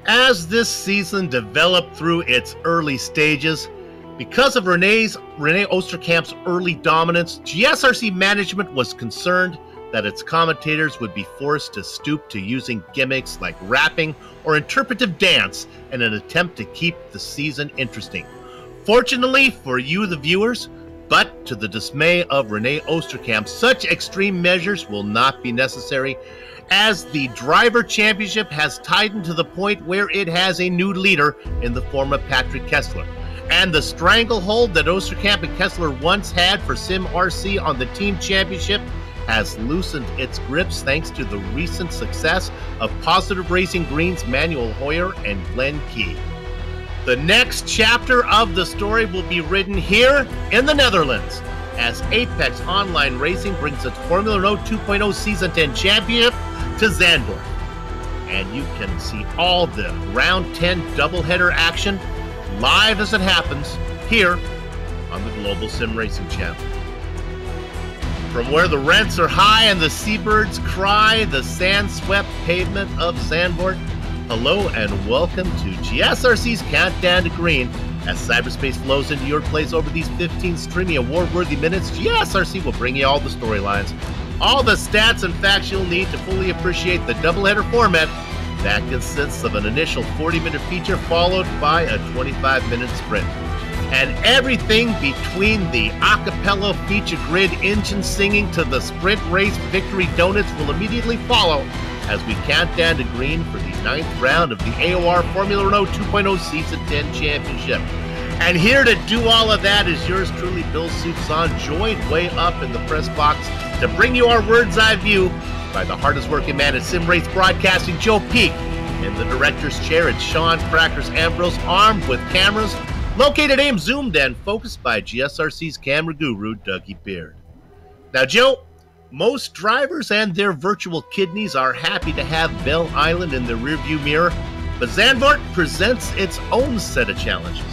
As this season developed through its early stages, because of Rene Oosterkamp's early dominance, GSRC management was concerned that its commentators would be forced to stoop to using gimmicks like rapping or interpretive dance in an attempt to keep the season interesting. Fortunately for you, the viewers, but to the dismay of Rene Oosterkamp, such extreme measures will not be necessary, as the Driver Championship has tightened to the point where it has a new leader in the form of Patrick Kessler. And the stranglehold that Oosterkamp and Kessler once had for SimRC on the Team Championship has loosened its grips thanks to the recent success of Positive Racing Green's Manuel Hoyer and Glenn Key. The next chapter of the story will be written here in the Netherlands as Apex Online Racing brings its Formula Renault 2.0 Season 10 Championship to Zandvoort. And you can see all the Round 10 doubleheader action live as it happens here on the Global Sim Racing channel. From where the rents are high and the seabirds cry, the sand-swept pavement of Zandvoort, hello and welcome to GSRC's Countdown to Green. As cyberspace flows into your place over these 15 streaming award-worthy minutes, GSRC will bring you all the storylines, all the stats and facts you'll need to fully appreciate the doubleheader format that consists of an initial 40-minute feature followed by a 25-minute sprint. And everything between the a cappella feature grid engine singing to the sprint race victory donuts will immediately follow as we count down to green for the 9th round of the AOR Formula Renault 2.0 Season 10 Championship. And here to do all of that is yours truly, Bill Soupçon, joined way up in the press box to bring you our bird's eye view by the hardest working man at Sim Race Broadcasting, Joe Peak. In the director's chair, it's Sean Crackers Ambrose, armed with cameras, located, aimed, zoomed, and focused by GSRC's camera guru, Dougie Beard. Now, Joe, most drivers and their virtual kidneys are happy to have Bell Island in the rearview mirror, but Zandvoort presents its own set of challenges.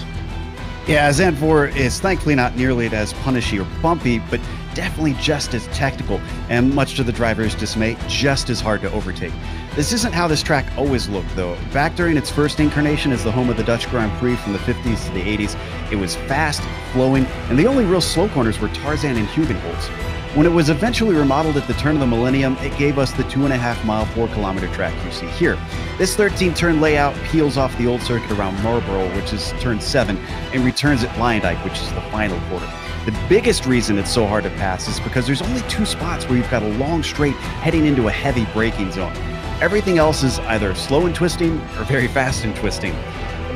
Yeah, Zandvoort is thankfully not nearly as punishy or bumpy, but definitely just as technical, and much to the driver's dismay, just as hard to overtake. This isn't how this track always looked, though. Back during its first incarnation as the home of the Dutch Grand Prix from the 50s to the 80s, it was fast, flowing, and the only real slow corners were Tarzan and Hugenholtz. When it was eventually remodeled at the turn of the millennium, it gave us the 2.5-mile, 4-kilometer track you see here. This 13-turn layout peels off the old circuit around Marlborough, which is turn 7, and returns at Lyndijk, which is the final quarter. The biggest reason it's so hard to pass is because there's only 2 spots where you've got a long straight heading into a heavy braking zone. Everything else is either slow and twisting or very fast and twisting.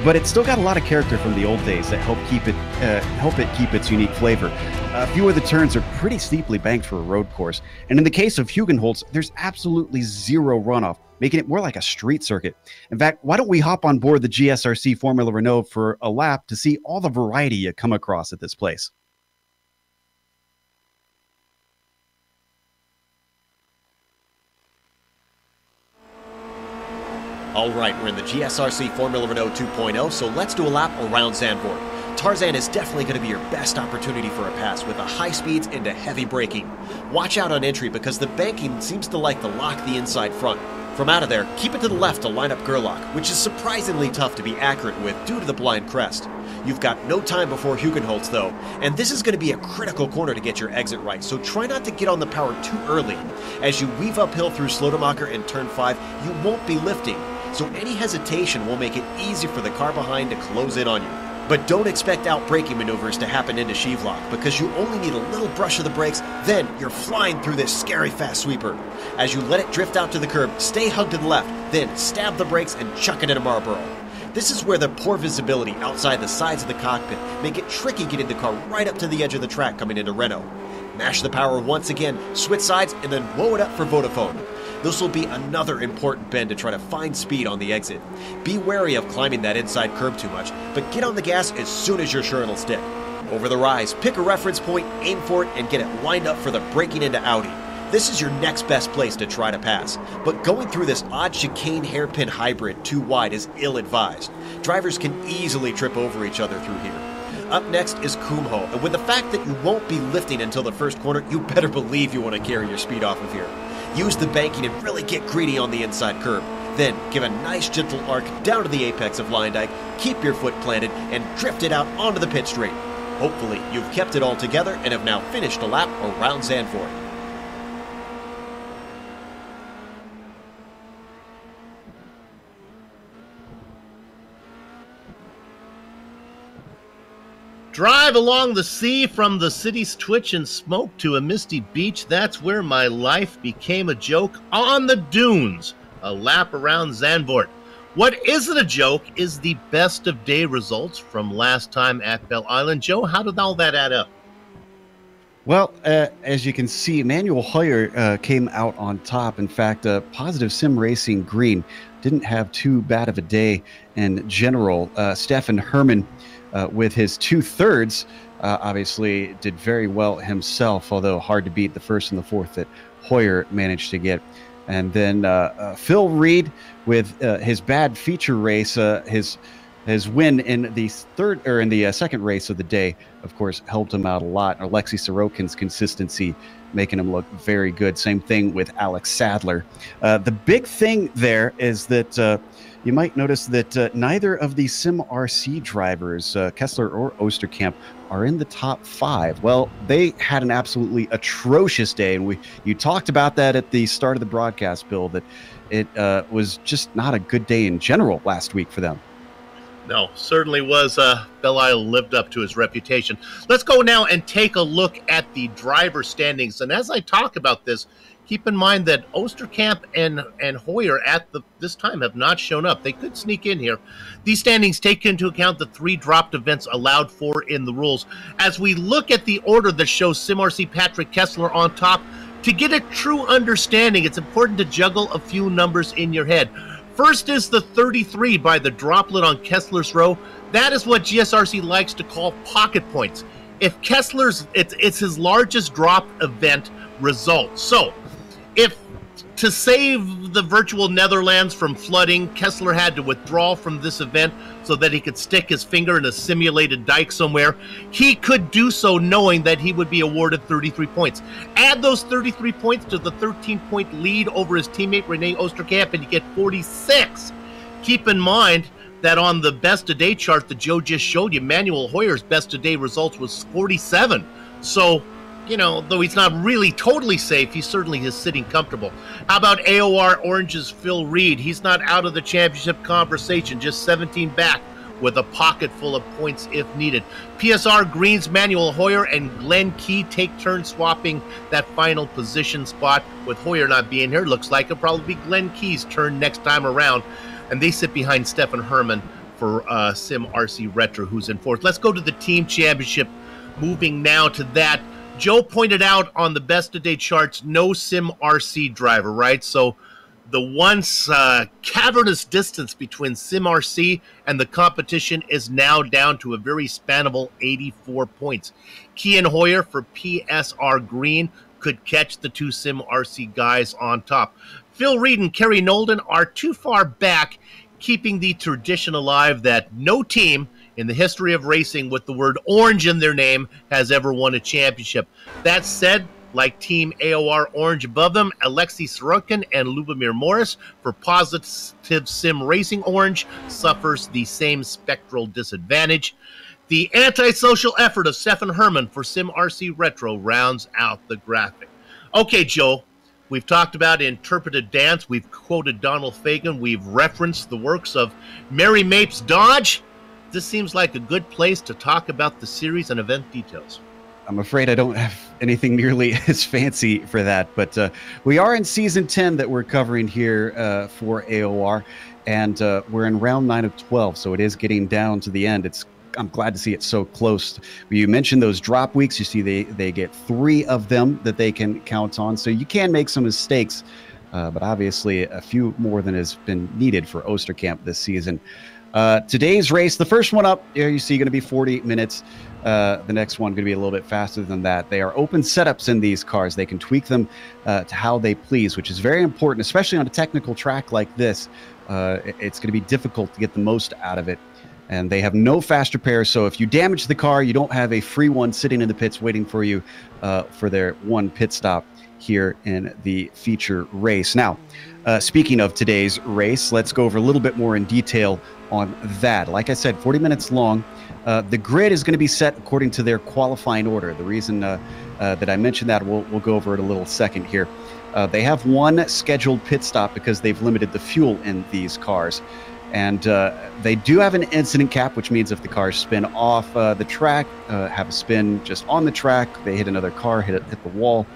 But it's still got a lot of character from the old days that help it keep its unique flavor. A few of the turns are pretty steeply banked for a road course, and in the case of Hugenholtz, there's absolutely zero runoff, making it more like a street circuit. In fact, why don't we hop on board the GSRC Formula Renault for a lap to see all the variety you come across at this place. All right, we're in the GSRC Formula Renault 2.0, so let's do a lap around Zandvoort. Tarzan is definitely going to be your best opportunity for a pass with the high speeds into heavy braking. Watch out on entry because the banking seems to like to lock the inside front. From out of there, keep it to the left to line up Gerlach, which is surprisingly tough to be accurate with due to the blind crest. You've got no time before Hugenholtz though, and this is going to be a critical corner to get your exit right, so try not to get on the power too early. As you weave uphill through Slotemacher in turn 5, you won't be lifting, so any hesitation will make it easy for the car behind to close in on you. But don't expect out-braking maneuvers to happen into sheave-lock, because you only need a little brush of the brakes, then you're flying through this scary fast sweeper. As you let it drift out to the curb, stay hugged to the left, then stab the brakes and chuck it into Marlborough. This is where the poor visibility outside the sides of the cockpit make it tricky getting the car right up to the edge of the track coming into Renault. Mash the power once again, switch sides, and then blow it up for Vodafone. This will be another important bend to try to find speed on the exit. Be wary of climbing that inside curb too much, but get on the gas as soon as you're sure it'll stick. Over the rise, pick a reference point, aim for it, and get it lined up for the braking into Audi. This is your next best place to try to pass, but going through this odd chicane hairpin hybrid too wide is ill-advised. Drivers can easily trip over each other through here. Up next is Kumho, and with the fact that you won't be lifting until the first corner, you better believe you want to carry your speed off of here. Use the banking and really get greedy on the inside curb. Then give a nice gentle arc down to the apex of Line Dyke, keep your foot planted, and drift it out onto the pit straight. Hopefully, you've kept it all together and have now finished a lap around Zandvoort. Drive along the sea from the city's twitch and smoke to a misty beach. That's where my life became a joke. On the dunes, a lap around Zandvoort. What isn't a joke is the best of day results from last time at Belle Island. Joe, how did all that add up? Well, as you can see, Manuel Hoyer came out on top. In fact, positive SimRacing Green didn't have too bad of a day in general. Stefan Herman, with his 2/3, obviously did very well himself, although hard to beat the first and the fourth that Hoyer managed to get. And then Phil Reed with his bad feature race, his win in the second race of the day, of course, helped him out a lot. Alexei Sorokin's consistency making him look very good. Same thing with Alex Sadler. The big thing there is that you might notice that neither of the SimRC drivers, Kessler or Osterkamp, are in the top 5. Well, they had an absolutely atrocious day, and you talked about that at the start of the broadcast, Bill, that it was just not a good day in general last week for them. No, certainly was. Belle Isle lived up to his reputation. Let's go now and take a look at the driver standings. And as I talk about this, keep in mind that Osterkamp and Hoyer at this time have not shown up. They could sneak in here. These standings take into account the 3 dropped events allowed for in the rules. As we look at the order that shows SimRC Patrick Kessler on top, to get a true understanding, it's important to juggle a few numbers in your head. First is the 33 by the droplet on Kessler's row. That is what GSRC likes to call pocket points. If Kessler's, it's his largest drop event result. So, if to save the virtual Netherlands from flooding, Kessler had to withdraw from this event so that he could stick his finger in a simulated dike somewhere, he could do so knowing that he would be awarded 33 points. Add those 33 points to the 13-point lead over his teammate Rene Osterkamp, and you get 46. Keep in mind that on the best of day chart that Joe just showed you, Manuel Hoyer's best of day results was 47. So, you know, though he's not really totally safe, he certainly is sitting comfortable. How about AOR Orange's Phil Reed? He's not out of the championship conversation, just 17 back with a pocket full of points if needed. PSR Green's Manuel Hoyer and Glenn Key take turns swapping that final position spot. With Hoyer not being here, looks like it'll probably be Glenn Key's turn next time around. And they sit behind Stefan Herman for SimRC Retro, who's in 4th. Let's go to the team championship. Moving now to that. Joe pointed out on the best of day charts, no SimRC driver, right? So the once cavernous distance between SimRC and the competition is now down to a very spannable 84 points. Key and Hoyer for PSR Green could catch the 2 SimRC guys on top. Phil Reed and Kerry Nolden are too far back, keeping the tradition alive that no team in the history of racing with the word orange in their name has ever won a championship. That said, like Team AOR Orange above them, Alexei Sorokin and Lubomir Morris for positive Sim Racing Orange suffers the same spectral disadvantage. The antisocial effort of Stefan Herman for SimRC Retro rounds out the graphic. Okay, Joe, we've talked about interpreted dance, we've quoted Donald Fagen, we've referenced the works of Mary Mapes Dodge. This seems like a good place to talk about the series and event details. I'm afraid I don't have anything nearly as fancy for that, but we are in Season 10 that we're covering here for AOR, and we're in round 9 of 12, so it is getting down to the end. I'm glad to see it so close. You mentioned those drop weeks. You see they get 3 of them that they can count on, so you can make some mistakes, but obviously a few more than has been needed for Osterkamp this season. Today's race, the first one up, here you see going to be 40 minutes. The next one going to be a little bit faster than that. They are open setups in these cars. They can tweak them to how they please, which is very important, especially on a technical track like this. It's going to be difficult to get the most out of it. And they have no fast repair, so if you damage the car, you don't have a free one sitting in the pits waiting for you for their one pit stop here in the feature race. Now, speaking of today's race, let's go over a little bit more in detail on that. Like I said, 40 minutes long. The grid is going to be set according to their qualifying order. The reason that I mentioned that, we'll go over it a little second here. They have one scheduled pit stop because they've limited the fuel in these cars. And they do have an incident cap, which means if the cars spin off the track, have a spin just on the track, they hit another car, hit the wall,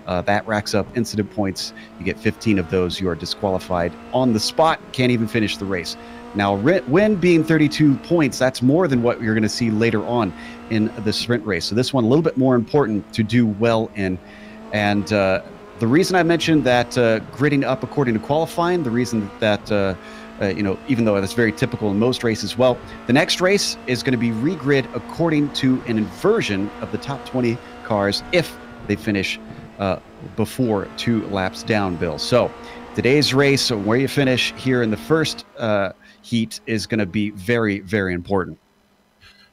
that racks up incident points. You get 15 of those. You are disqualified on the spot. Can't even finish the race. Now, win being 32 points, that's more than what you're going to see later on in the sprint race. So this one a little bit more important to do well in. And the reason I mentioned that gridding up according to qualifying, the reason that even though that's very typical in most races, well, the next race is going to be regrid according to an inversion of the top 20 cars if they finish before 2 laps down, Bill. So today's race, where you finish here in the first heat, is going to be very, very important.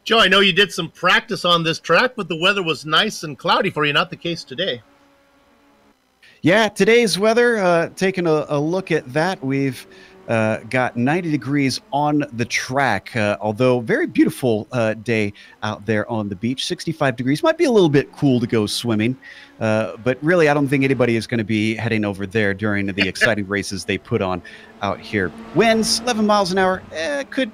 Joe, I know you did some practice on this track, but the weather was nice and cloudy for you. Not the case today. Yeah, today's weather, taking a look at that, we've got 90 degrees on the track, although very beautiful day out there on the beach. 65 degrees. Might be a little bit cool to go swimming, but really I don't think anybody is going to be heading over there during the exciting races they put on out here. Winds 11 miles an hour, could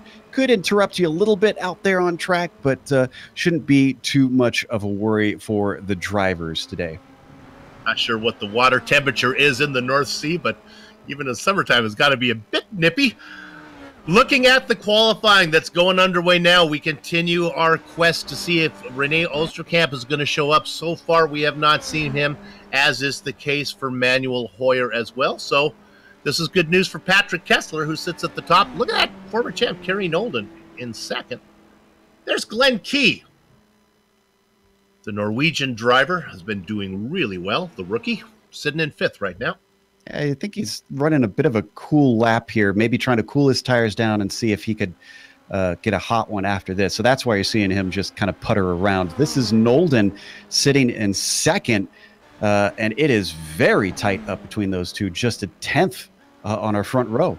interrupt you a little bit out there on track, but shouldn't be too much of a worry for the drivers today. Not sure what the water temperature is in the North Sea, but even in summertime, it's got to be a bit nippy. Looking at the qualifying that's going underway now, we continue our quest to see if René Oosterkamp is going to show up. So far, we have not seen him, as is the case for Manuel Hoyer as well. So this is good news for Patrick Kessler, who sits at the top. Look at that, former champ Kerry Nolden in second. There's Glenn Key. The Norwegian driver has been doing really well. The rookie sitting in 5th right now. I think he's running a bit of a cool lap here, maybe trying to cool his tires down and see if he could get a hot one after this. So that's why you're seeing him just kind of putter around. This is Nolden sitting in 2nd, and it is very tight up between those two, just a 10th on our front row.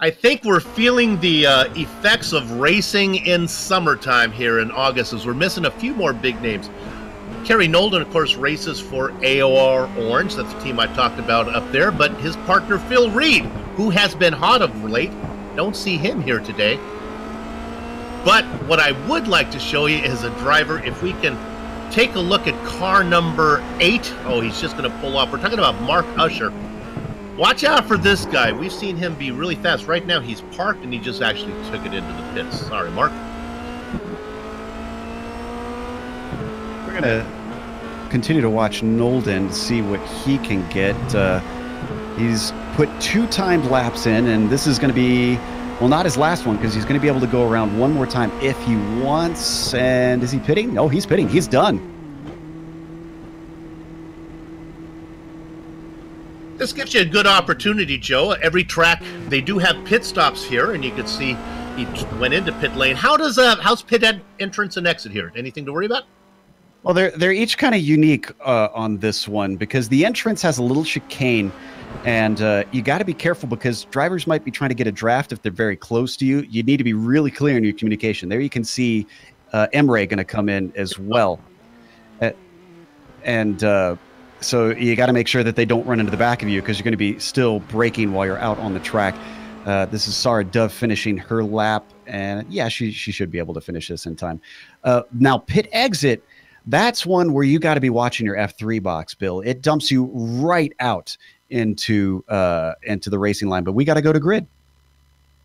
I think we're feeling the effects of racing in summertime here in August, as we're missing a few more big names. Kerry Nolden, of course, races for AOR Orange. That's the team I talked about up there. But his partner, Phil Reed, who has been hot of late, don't see him here today. But what I would like to show you is a driver, if we can take a look at car number 8. Oh, he's just going to pull off. We're talking about Mark Usher. Watch out for this guy. We've seen him be really fast. Right now, he's parked, and he just actually took it into the pits. Sorry, Mark. We're going to continue to watch Nolden to see what he can get. He's put 2 timed laps in, and this is going to be, well, not his last one, because he's going to be able to go around one more time if he wants. And is he pitting? No, he's pitting. He's done. This gives you a good opportunity, Joe. Every track, they do have pit stops here, and you can see he went into pit lane. How's pit entrance and exit here? Anything to worry about? Well, they're each kind of unique on this one, because the entrance has a little chicane, and you got to be careful because drivers might be trying to get a draft if they're very close to you. You need to be really clear in your communication. There you can see Emre going to come in as well. So you got to make sure that they don't run into the back of you, because you're going to be still braking while you're out on the track. This is Sarah Dove finishing her lap, and yeah, she should be able to finish this in time. Now, pit exit, that's one where you got to be watching your F3 box, Bill. It dumps you right out into the racing line, but we got to go to grid.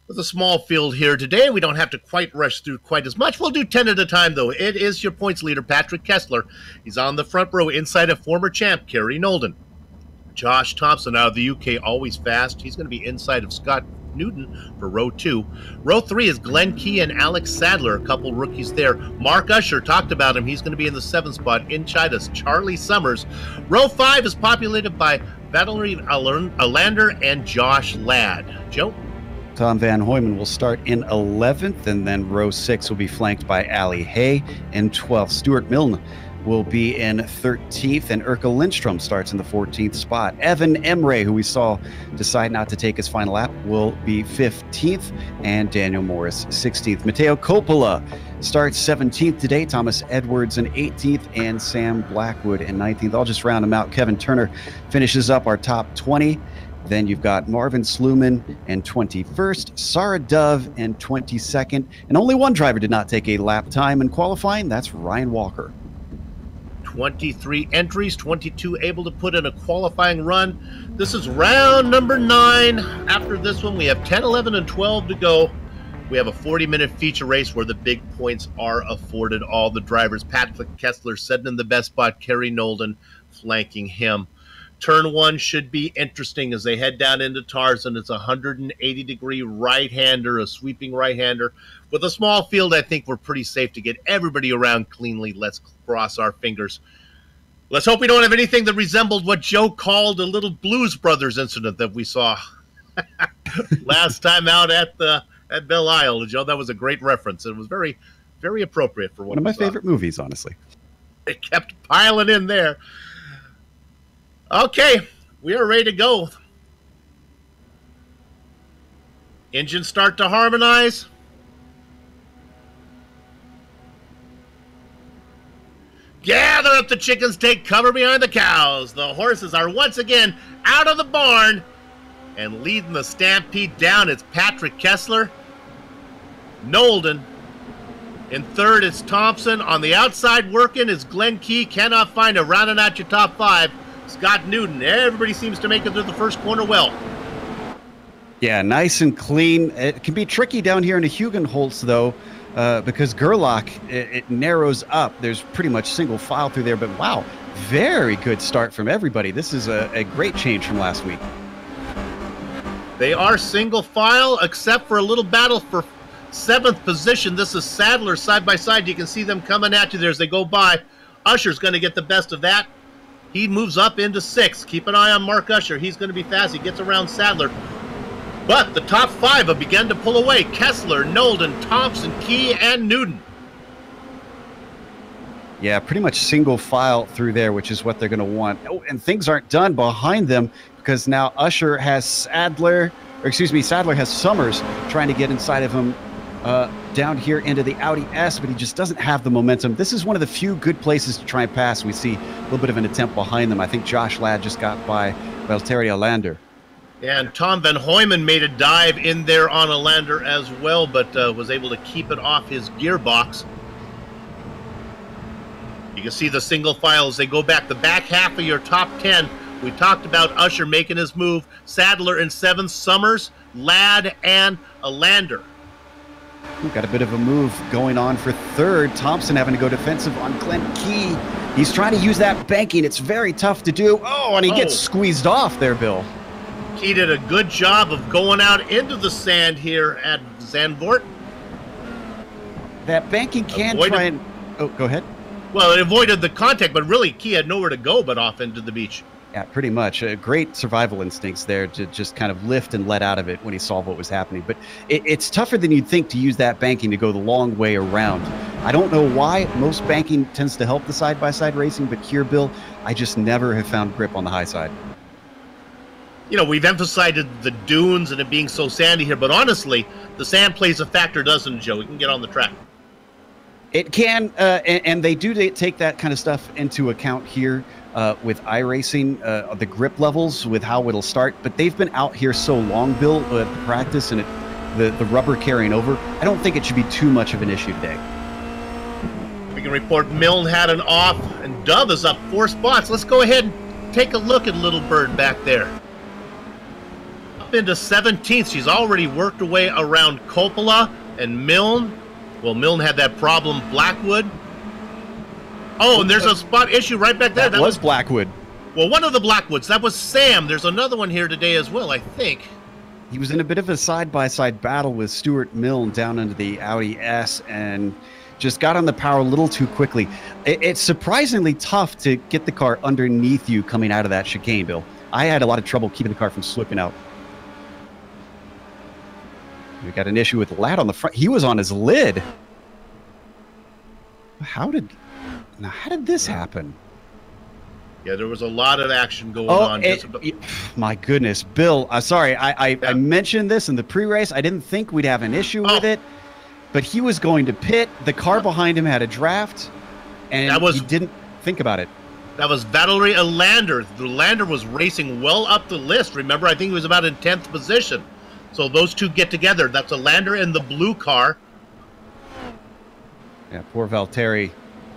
With a small field here today, we don't have to quite rush through quite as much. We'll do 10 at a time, though. It is your points leader, Patrick Kessler. He's on the front row inside of former champ Kerry Nolden. Josh Thompson out of the UK, always fast. He's going to be inside of Scott Newton for row 2. Row 3 is Glenn Key and Alex Sadler, a couple rookies there. Mark Usher, talked about him. He's going to be in the 7th spot. Inside us, Charlie Summers. Row 5 is populated by Valerie Alander and Josh Ladd. Joe? Tom Van Hoyman will start in 11th, and then row 6 will be flanked by Allie Hay in 12th. Stuart Milne will be in 13th, and Urkel Lindstrom starts in the 14th spot. Evan Emre, who we saw decide not to take his final lap, will be 15th, and Daniel Morris 16th. Matteo Coppola starts 17th today, Thomas Edwards in 18th, and Sam Blackwood in 19th. I'll just round them out. Kevin Turner finishes up our top 20. Then you've got Marvin Sluman in 21st, Sarah Dove in 22nd, and only one driver did not take a lap time in qualifying. That's Ryan Walker. 23 entries, 22 able to put in a qualifying run. This is round number 9. After this one, we have 10, 11, and 12 to go. We have a 40-minute feature race where the big points are afforded all the drivers. Patrick Kessler sitting in the best spot, Kerry Nolden flanking him. Turn 1 should be interesting as they head down into Tarzan. It's a 180-degree right-hander, a sweeping right-hander. With a small field, I think we're pretty safe to get everybody around cleanly. Let's cross our fingers. Let's hope we don't have anything that resembled what Joe called a little Blues Brothers incident that we saw last time out at Belle Isle. Joe, that was a great reference. It was very, very appropriate for one of my favorite movies, honestly. It kept piling in there. Okay, we are ready to go. Engines start to harmonize. Gather up the chickens, take cover behind the cows. The horses are once again out of the barn. And leading the stampede down, it's Patrick Kessler. Nolden. In third, it's Thompson. On the outside working is Glenn Key. Cannot find a rounding out your top 5. Scott Newton. Everybody seems to make it through the first corner well. Yeah, nice and clean. It can be tricky down here in the Hugenholtz, though, because Gerlach, it narrows up. There's pretty much single file through there, but wow, very good start from everybody. This is a great change from last week. They are single file, except for a little battle for 7th position. This is Sadler side by side. You can see them coming at you there as they go by. Usher's going to get the best of that. He moves up into 6th. Keep an eye on Mark Usher. He's going to be fast. He gets around Sadler. But the top 5 have begun to pull away. Kessler, Nolden, Thompson, Key, and Newton. Yeah, pretty much single file through there, which is what they're going to want. Oh, and things aren't done behind them because now Usher has Sadler has Summers trying to get inside of him down here into the Audi S, but he just doesn't have the momentum. This is one of the few good places to try and pass. We see a little bit of an attempt behind them. I think Josh Ladd just got by Valtteri Alander. And Tom Van Hoyman made a dive in there on Alander as well, but was able to keep it off his gearbox. You can see the single file as they go back. The back half of your top 10. We talked about Usher making his move. Sadler in 7th, Summers, Ladd, and Alander. We've got a bit of a move going on for 3rd. Thompson having to go defensive on Glenn Key. He's trying to use that banking. It's very tough to do. Oh, and he gets squeezed off there, Bill. Key did a good job of going out into the sand here at Zandvoort. That banking can try and... Oh, go ahead. Well, it avoided the contact, but really Key had nowhere to go but off into the beach. Yeah, pretty much. Great survival instincts there to just kind of lift and let out of it when he saw what was happening. But it's tougher than you'd think to use that banking to go the long way around. I don't know why. Most banking tends to help the side-by-side racing, but here, Bill, I just never have found grip on the high side. You know, we've emphasized the dunes and it being so sandy here, but honestly, the sand plays a factor, doesn't it, Joe? We can get on the track. It can, and they do take that kind of stuff into account here. With iRacing, the grip levels, with how it'll start. But they've been out here so long, Bill, at the practice and the rubber carrying over. I don't think it should be too much of an issue today. We can report Milne had an off, and Dove is up 4 spots. Let's go ahead and take a look at Little Bird back there. Up into 17th. She's already worked her way around Coppola and Milne. Well, Milne had that problem, Blackwood. Oh, and there's a spot issue right back there. That was Blackwood. Well, one of the Blackwoods. That was Sam. There's another one here today as well, I think. He was in a bit of a side-by-side battle with Stuart Milne down into the Audi S and just got on the power a little too quickly. It's surprisingly tough to get the car underneath you coming out of that chicane, Bill. I had a lot of trouble keeping the car from slipping out. We got an issue with Ladd on the front. He was on his lid. How did... Now, how did this happen? Yeah, there was a lot of action going on. My goodness, Bill, sorry, I mentioned this in the pre-race. I didn't think we'd have an issue with it, but he was going to pit. The car behind him had a draft, and he didn't think about it. That was Valerie Lander. The Lander was racing well up the list. Remember, I think he was about in 10th position. So those two get together. That's a Lander in the blue car. Yeah, poor Valtteri.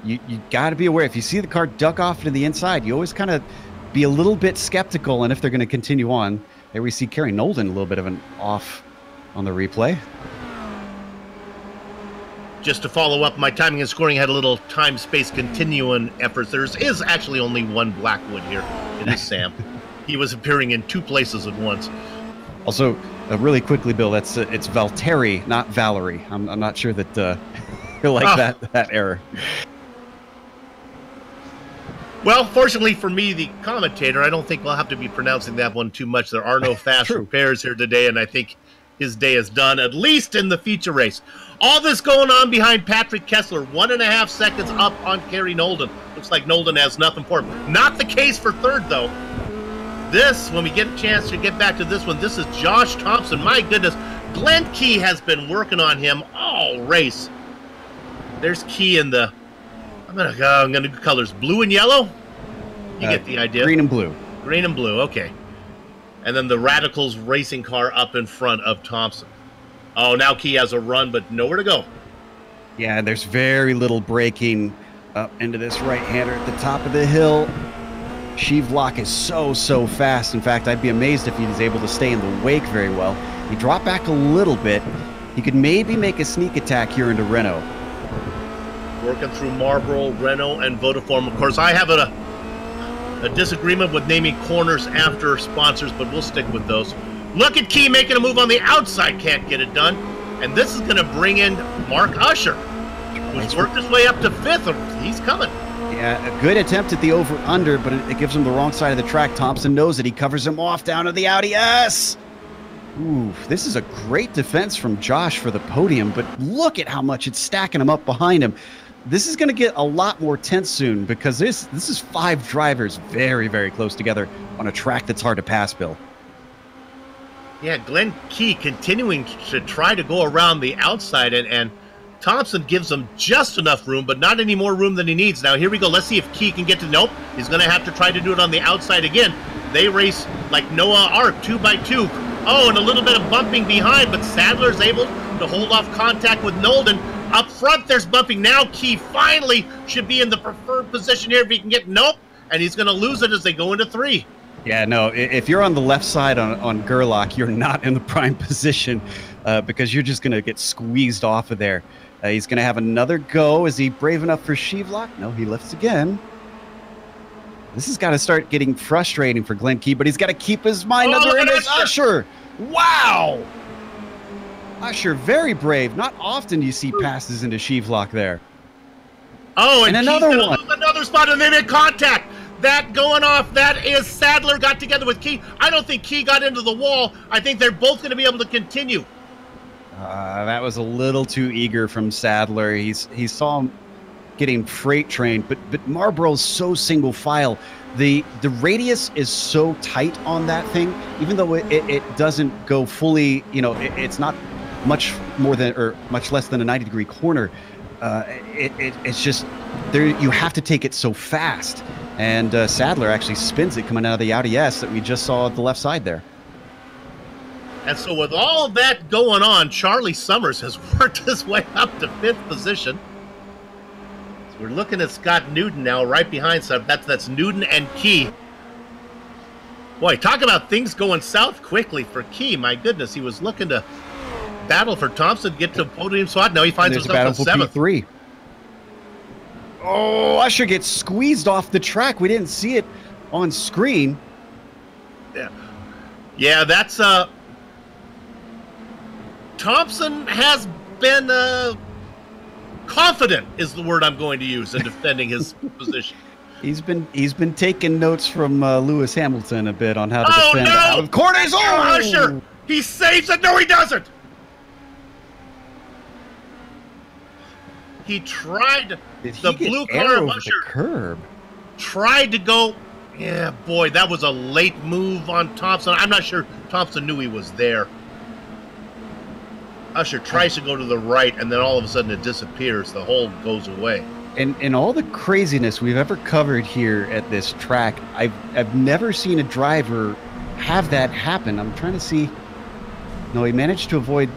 You got to be aware. If you see the car duck off to the inside, you always kind of be a little bit skeptical. And if they're going to continue on, there we see Kerry Nolden a little bit of an off on the replay. Just to follow up, my timing and scoring had a little time-space continuum efforts. There is actually only one Blackwood here. It is Sam. He was appearing in 2 places at once. Also, really quickly, Bill, it's Valtteri, not Valerie. I'm not sure that you're like that error. Well, fortunately for me, the commentator, I don't think we'll have to be pronouncing that one too much. There are no fast repairs here today, and I think his day is done, at least in the feature race. All this going on behind Patrick Kessler, 1.5 seconds up on Kerry Nolden. Looks like Nolden has nothing for him. Not the case for third, though. This, when we get a chance to get back to this one, this is Josh Thompson. My goodness, Glenn Key has been working on him all race. There's Key in the... I'm gonna do colors blue and yellow. You get the idea. Green and blue. Green and blue. Okay. And then the Radicals racing car up in front of Thompson. Oh, now Key has a run, but nowhere to go. Yeah, there's very little braking up into this right-hander at the top of the hill. Shevlock is so fast. In fact, I'd be amazed if he was able to stay in the wake very well. He dropped back a little bit. He could maybe make a sneak attack here into Renault. Working through Marlboro, Renault, and Vodafone. Of course, I have a disagreement with naming corners after sponsors, but we'll stick with those. Look at Key making a move on the outside. Can't get it done. And this is going to bring in Mark Usher, who's worked his way up to 5th. He's coming. Yeah, a good attempt at the over-under, but it gives him the wrong side of the track. Thompson knows it. He covers him off down to the Audi S. Ooh, this is a great defense from Josh for the podium, but look at how much it's stacking him up behind him. This is going to get a lot more tense soon because this is 5 drivers very close together on a track that's hard to pass, Bill. Yeah, Glenn Key continuing to try to go around the outside, and Thompson gives him just enough room, but not any more room than he needs. Now, here we go. Let's see if Key can get to... Nope, he's going to have to try to do it on the outside again. They race like Noah Ark, 2x2. Oh, and a little bit of bumping behind, but Sadler's able to hold off contact with Nolden. Up front, there's bumping. Now Key finally should be in the preferred position here if he can get... Nope, and he's going to lose it as they go into 3. Yeah, no, if you're on the left side on Gerlach, you're not in the prime position because you're just going to get squeezed off of there. He's going to have another go. Is he brave enough for Shevlock? No, he lifts again. This has got to start getting frustrating for Glenn Key, but he's got to keep his mind under it. It's Usher. Wow. Usher, very brave. Not often you see passes into Shevlock there. Oh, and another one. Another spot, and they make contact. That going off, that is Sadler got together with Key. I don't think Key got into the wall. I think they're both going to be able to continue. That was a little too eager from Sadler. He saw him getting freight trained, but Marlboro's so single file. The radius is so tight on that thing, even though it doesn't go fully, it's not much more than, or much less than a 90-degree corner. It's just there. You have to take it so fast. And Sadler actually spins it coming out of the Audi S that we just saw at the left side there. And so with all of that going on, Charlie Summers has worked his way up to 5th position. So we're looking at Scott Newton now right behind. So that's Newton and Key. Boy, talk about things going south quickly for Key. My goodness, he was looking to battle for Thompson, get to a podium spot. Now he finds himself in 7th. P3. Oh, Usher gets squeezed off the track. We didn't see it on screen. Yeah, that's Thompson has been confident is the word I'm going to use in defending his position. He's been taking notes from Lewis Hamilton a bit on how to defend out of corners. Oh, Usher! He saves it. No, he doesn't. He tried. Did The he get blue air car of over Usher the curb? tried to go. Yeah, boy, that was a late move on Thompson. I'm not sure Thompson knew he was there. Usher tries to go to the right, and then all of a sudden it disappears. The hole goes away. In all the craziness we've ever covered here at this track, I've never seen a driver have that happen. I'm trying to see. No, he managed to avoid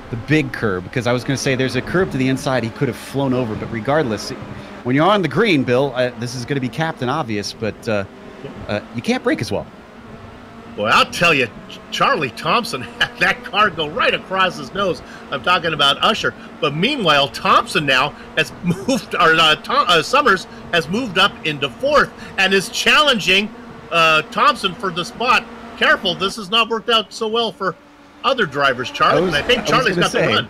the big curb, because I was going to say there's a curb to the inside he could have flown over. But regardless, when you're on the green, Bill, this is going to be Captain Obvious, but you can't brake as well. Boy, I'll tell you, Charlie Thompson had that car go right across his nose. I'm talking about Usher. But meanwhile, Thompson now has moved, or Summers has moved up into fourth and is challenging Thompson for the spot. Careful, this has not worked out so well for other drivers, Charlie. And I think Charlie's got the run.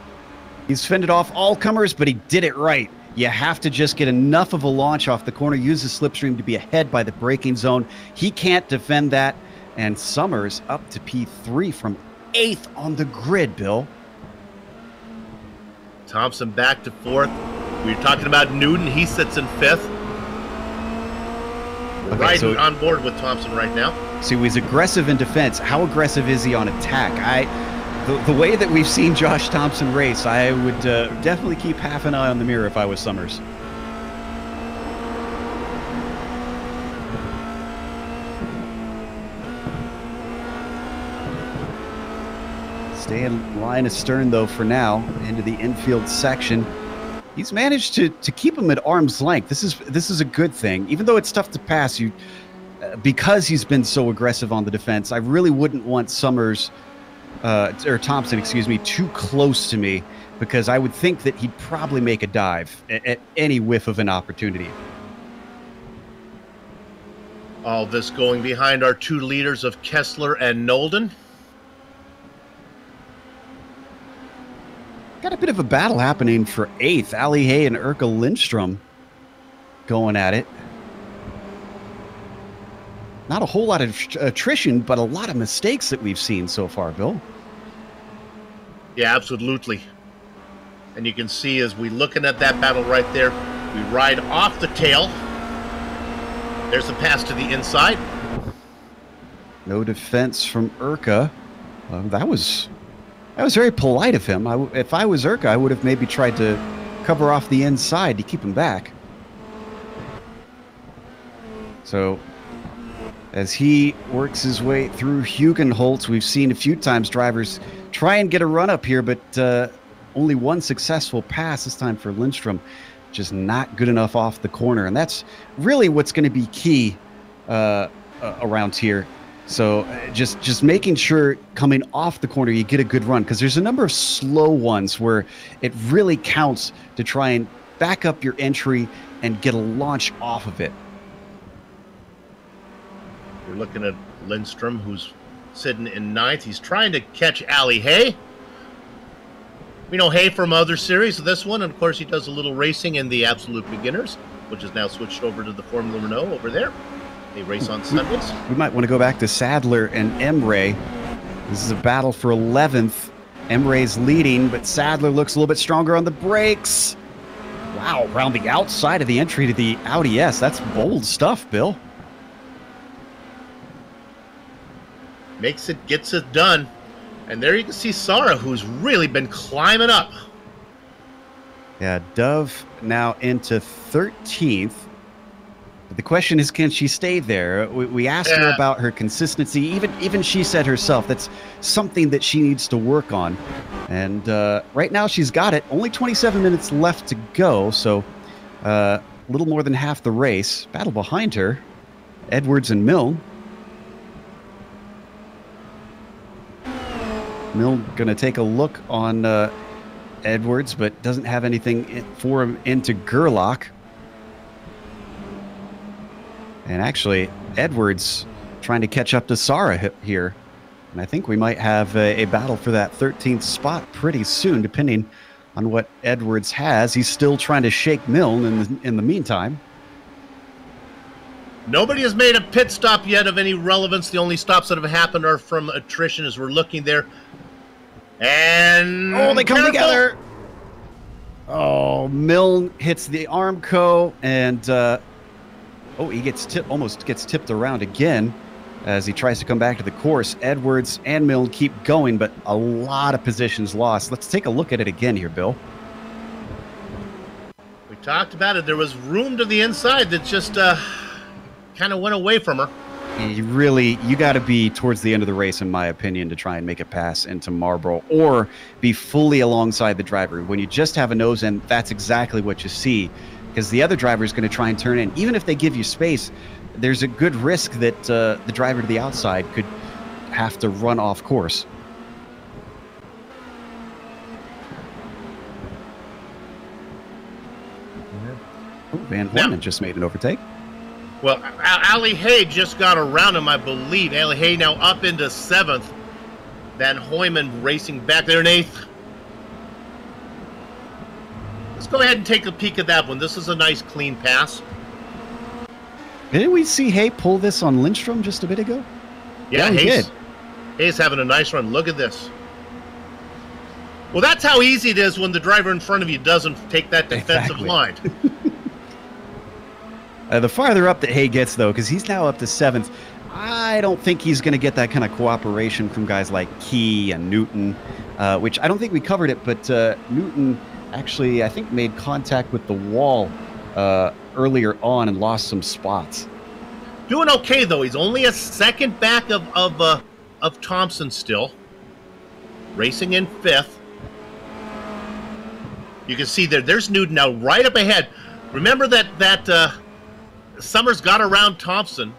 He's fended off all comers, but he did it right. You have to just get enough of a launch off the corner, use the slipstream to be ahead by the braking zone. He can't defend that. And Summers up to P3 from 8th on the grid, Bill. Thompson back to 4th. We were talking about Newton. He sits in 5th. We're riding on board with Thompson right now. So he's aggressive in defense. How aggressive is he on attack? The way that we've seen Josh Thompson race, I would definitely keep half an eye on the mirror if I was Summers. Stay in line astern, though, for now, into the infield section. He's managed to keep him at arm's length. This is a good thing. Even though it's tough to pass, because he's been so aggressive on the defense, I really wouldn't want Summers, or Thompson, excuse me, too close to me, because I would think that he'd probably make a dive at any whiff of an opportunity. All this going behind our two leaders of Kessler and Nolden. Got a bit of a battle happening for 8th. Ali Hay and Urka Lindstrom going at it. Not a whole lot of attrition, but a lot of mistakes that we've seen so far, Bill. Yeah, absolutely. And you can see as we're looking at that battle right there, we ride off the tail. There's the pass to the inside. No defense from Urka. That was very polite of him. If I was Urka, I would have maybe tried to cover off the inside to keep him back. So, as he works his way through Hugenholtz, we've seen a few times drivers try and get a run up here, but only one successful pass this time for Lindstrom. Just not good enough off the corner. And that's really what's going to be key around here. So just making sure coming off the corner you get a good run, because there's a number of slow ones where it really counts to try and back up your entry and get a launch off of it. We're looking at Lindstrom, who's sitting in 9th. He's trying to catch Ali Hay. We know Hay from other series, this one, and of course he does a little racing in the Absolute Beginners, which is now switched over to the Formula Renault over there. They race on Sundays. We might want to go back to Sadler and Emre. This is a battle for 11th. Emre's leading, but Sadler looks a little bit stronger on the brakes. Wow, around the outside of the entry to the Audi S. That's bold stuff, Bill. Makes it, gets it done. And there you can see Sarah, who's really been climbing up. Yeah, Dove now into 13th. But the question is, can she stay there? We asked her about her consistency. Even she said herself that's something that she needs to work on. And right now she's got it. Only 27 minutes left to go, so a little more than half the race. Battle behind her, Edwards and Milne. Milne going to take a look on Edwards, but doesn't have anything for him into Gerlach. And actually, Edwards trying to catch up to Sarah here. And I think we might have a battle for that 13th spot pretty soon, depending on what Edwards has. He's still trying to shake Milne in the meantime. Nobody has made a pit stop yet of any relevance. The only stops that have happened are from attrition as we're looking there. And oh, they come together. Oh, Milne hits the Armco, and he gets almost gets tipped around again as he tries to come back to the course. Edwards and Milne keep going, but a lot of positions lost. Let's take a look at it again here, Bill. We talked about it. There was room to the inside that just kind of went away from her. You got to be towards the end of the race, in my opinion, to try and make a pass into Marlboro or be fully alongside the driver. When you just have a nose end, that's exactly what you see, because the other driver is going to try and turn in. Even if they give you space, there's a good risk that the driver to the outside could have to run off course. Van Hornen just made an overtake. Well, Ali Hay just got around him, I believe. Ali Hay now up into 7th. Van Hoyman racing back there in 8th. Let's go ahead and take a peek at that one. This is a nice, clean pass. Didn't we see Hay pull this on Lindstrom just a bit ago? Yeah, he did. Hay's having a nice run. Look at this. Well, that's how easy it is when the driver in front of you doesn't take that defensive line. The farther up that Hay gets, though, because he's now up to 7th, I don't think he's going to get that kind of cooperation from guys like Key and Newton, which I don't think we covered it, but Newton actually, I think, made contact with the wall earlier on and lost some spots. Doing okay, though. He's only a second back of Thompson still. Racing in 5th. You can see there's Newton now right up ahead. Remember that Summers got around Thompson,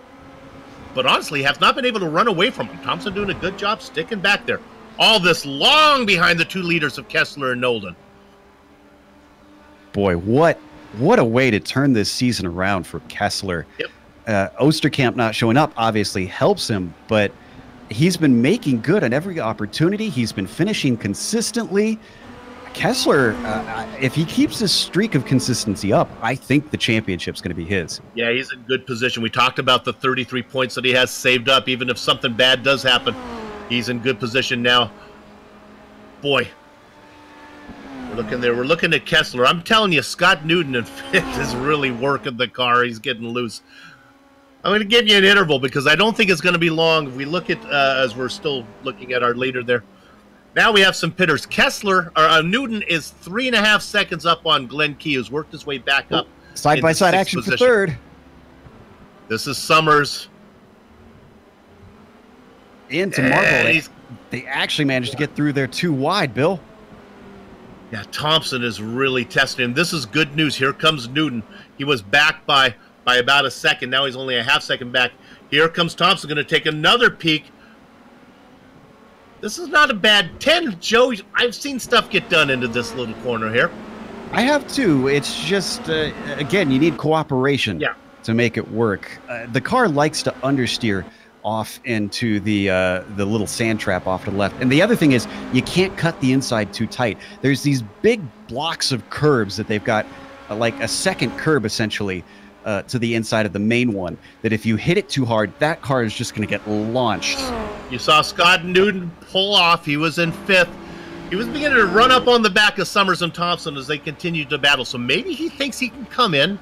but honestly has not been able to run away from him. Thompson doing a good job sticking back there. All this long behind the 2 leaders of Kessler and Nolden. Boy, what a way to turn this season around for Kessler. Yep. Osterkamp not showing up obviously helps him, but he's been making good on every opportunity. He's been finishing consistently. Kessler, if he keeps this streak of consistency up, I think the championship's going to be his. Yeah, he's in good position. We talked about the 33 points that he has saved up. Even if something bad does happen, he's in good position now. Boy, we're looking there. We're looking at Kessler. I'm telling you, Scott Newton in 5th is really working the car. He's getting loose. I'm going to give you an interval because I don't think it's going to be long. If we look at, as we're still looking at our leader there, now we have some pitters. Newton is 3.5 seconds up on Glenn Key, who's worked his way back up. Side-by-side action for 3rd. This is Summers. Into Marble. They actually managed to get through there 2 wide, Bill. Yeah, Thompson is really testing him. This is good news. Here comes Newton. He was back by about a second. Now he's only a half second back. Here comes Thompson, going to take another peek. This is not a bad 10, Joe. I've seen stuff get done into this little corner here. I have too. It's just, again, you need cooperation to make it work. The car likes to understeer off into the little sand trap off to the left. And the other thing is you can't cut the inside too tight. There's these big blocks of curbs that they've got, like a second curb essentially, to the inside of the main one, that if you hit it too hard, that car is just going to get launched. You saw Scott Newton pull off. He was in 5th. He was beginning to run up on the back of Summers and Thompson as they continued to battle. So maybe he thinks he can come in,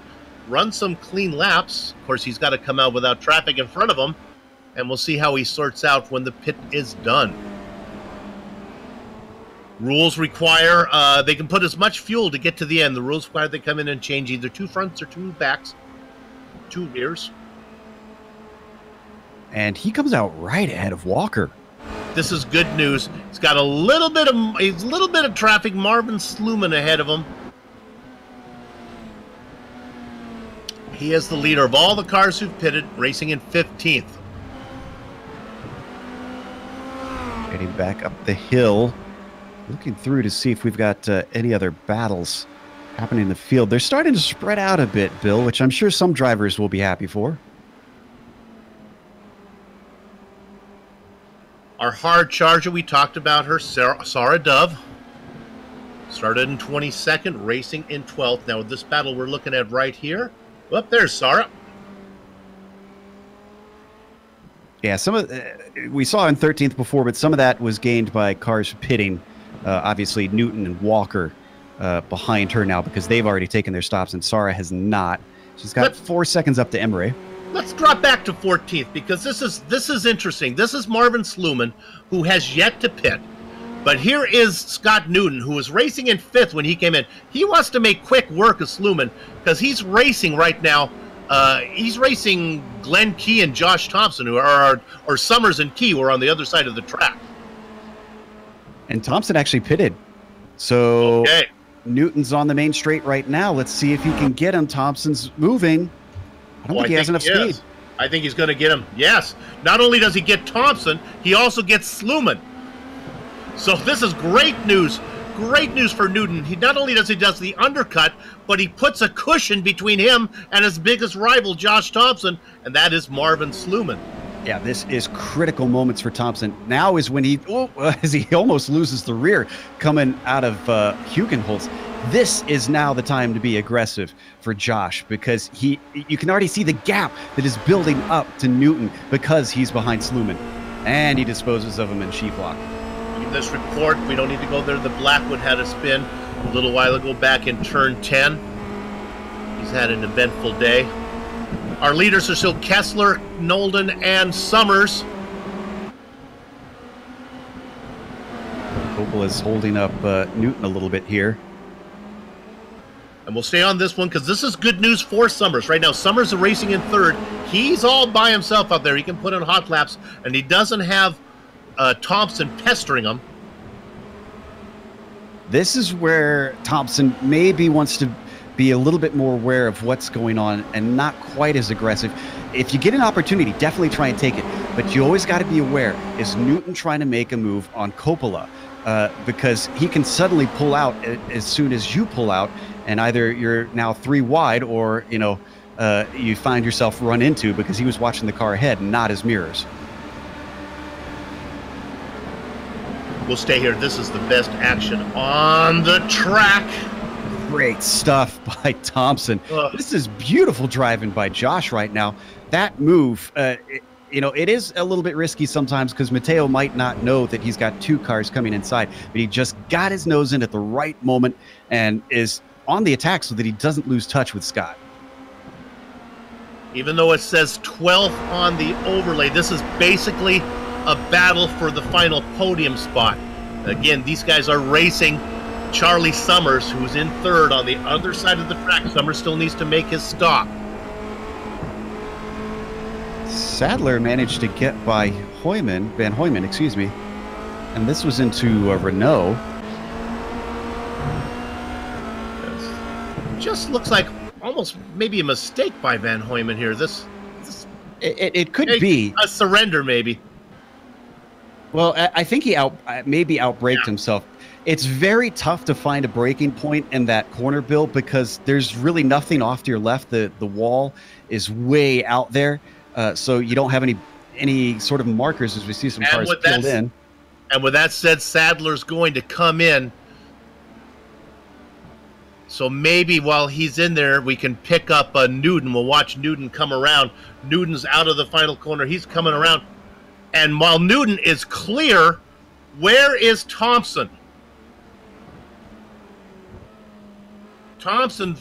run some clean laps. Of course, he's got to come out without traffic in front of him, and we'll see how he sorts out when the pit is done. Rules require they can put as much fuel to get to the end. The rules require they come in and change either 2 fronts or 2 backs, 2 rears. And he comes out right ahead of Walker. This is good news. He's got a little bit of traffic. Marvin Sluman ahead of him. He is the leader of all the cars who've pitted, racing in 15th. Getting back up the hill. Looking through to see if we've got any other battles happening in the field. They're starting to spread out a bit, Bill, which I'm sure some drivers will be happy for. Our hard charger, we talked about her, Sarah Dove. Started in 22nd, racing in 12th. Now, with this battle we're looking at right here, well, there's Sarah. Yeah, some of we saw in 13th before, but some of that was gained by cars pitting. Obviously, Newton and Walker behind her now because they've already taken their stops and Sarah has not. She's got 4 seconds up to Emre. Let's drop back to 14th because this is interesting. This is Marvin Sluman, who has yet to pit. But here is Scott Newton, who was racing in 5th when he came in. He wants to make quick work of Sluman because he's racing right now. He's racing Glenn Key and Josh Thompson, or Summers and Key, who are on the other side of the track. And Thompson actually pitted. So okay. Newton's on the main straight right now. Let's see if he can get him. Thompson's moving. I don't think he has enough speed. I think he's going to get him. Yes. Not only does he get Thompson, he also gets Sluman. So this is great news. Great news for Newton. He not only does the undercut, but he puts a cushion between him and his biggest rival, Josh Thompson, and that is Marvin Sluman. Yeah, this is critical moments for Thompson. Now is when he almost loses the rear coming out of Hugenholtz. This is now the time to be aggressive for Josh because you can already see the gap that is building up to Newton because he's behind Sluman. And he disposes of him in sheep lock. In this report, we don't need to go there. The Blackwood had a spin a little while ago back in turn 10. He's had an eventful day. Our leaders are still Kessler, Nolden, and Summers. Coppola is holding up Newton a little bit here. And we'll stay on this one because this is good news for Summers. Right now, Summers is racing in 3rd. He's all by himself out there. He can put in hot laps, and he doesn't have Thompson pestering him. This is where Thompson maybe wants to be a little bit more aware of what's going on and not quite as aggressive. If you get an opportunity, definitely try and take it. But you always got to be aware, is Newton trying to make a move on Coppola? Because he can suddenly pull out as soon as you pull out, and either you're now 3 wide or, you find yourself run into because he was watching the car ahead and not his mirrors. We'll stay here. This is the best action on the track. Great stuff by Thompson. This is beautiful driving by Josh right now. That move, it is a little bit risky sometimes because Matteo might not know that he's got 2 cars coming inside, but he just got his nose in at the right moment and is on the attack so that he doesn't lose touch with Scott. Even though it says 12th on the overlay, this is basically a battle for the final podium spot. Again, these guys are racing Charlie Summers, who's in 3rd on the other side of the track. Summers still needs to make his stop. Sadler managed to get by Van Hoyman, excuse me. And this was into Renault. Just looks like almost maybe a mistake by Van Hoyman here. It could be a surrender, maybe. Well, I think he maybe outbraked himself. It's very tough to find a braking point in that corner, Bill, because there's really nothing off to your left. The wall is way out there, so you don't have any sort of markers as we see some cars peeled in. And with that said, Sadler's going to come in. So maybe while he's in there, we can pick up Newton. We'll watch Newton come around. Newton's out of the final corner. He's coming around. And while Newton is clear, where is Thompson? Thompson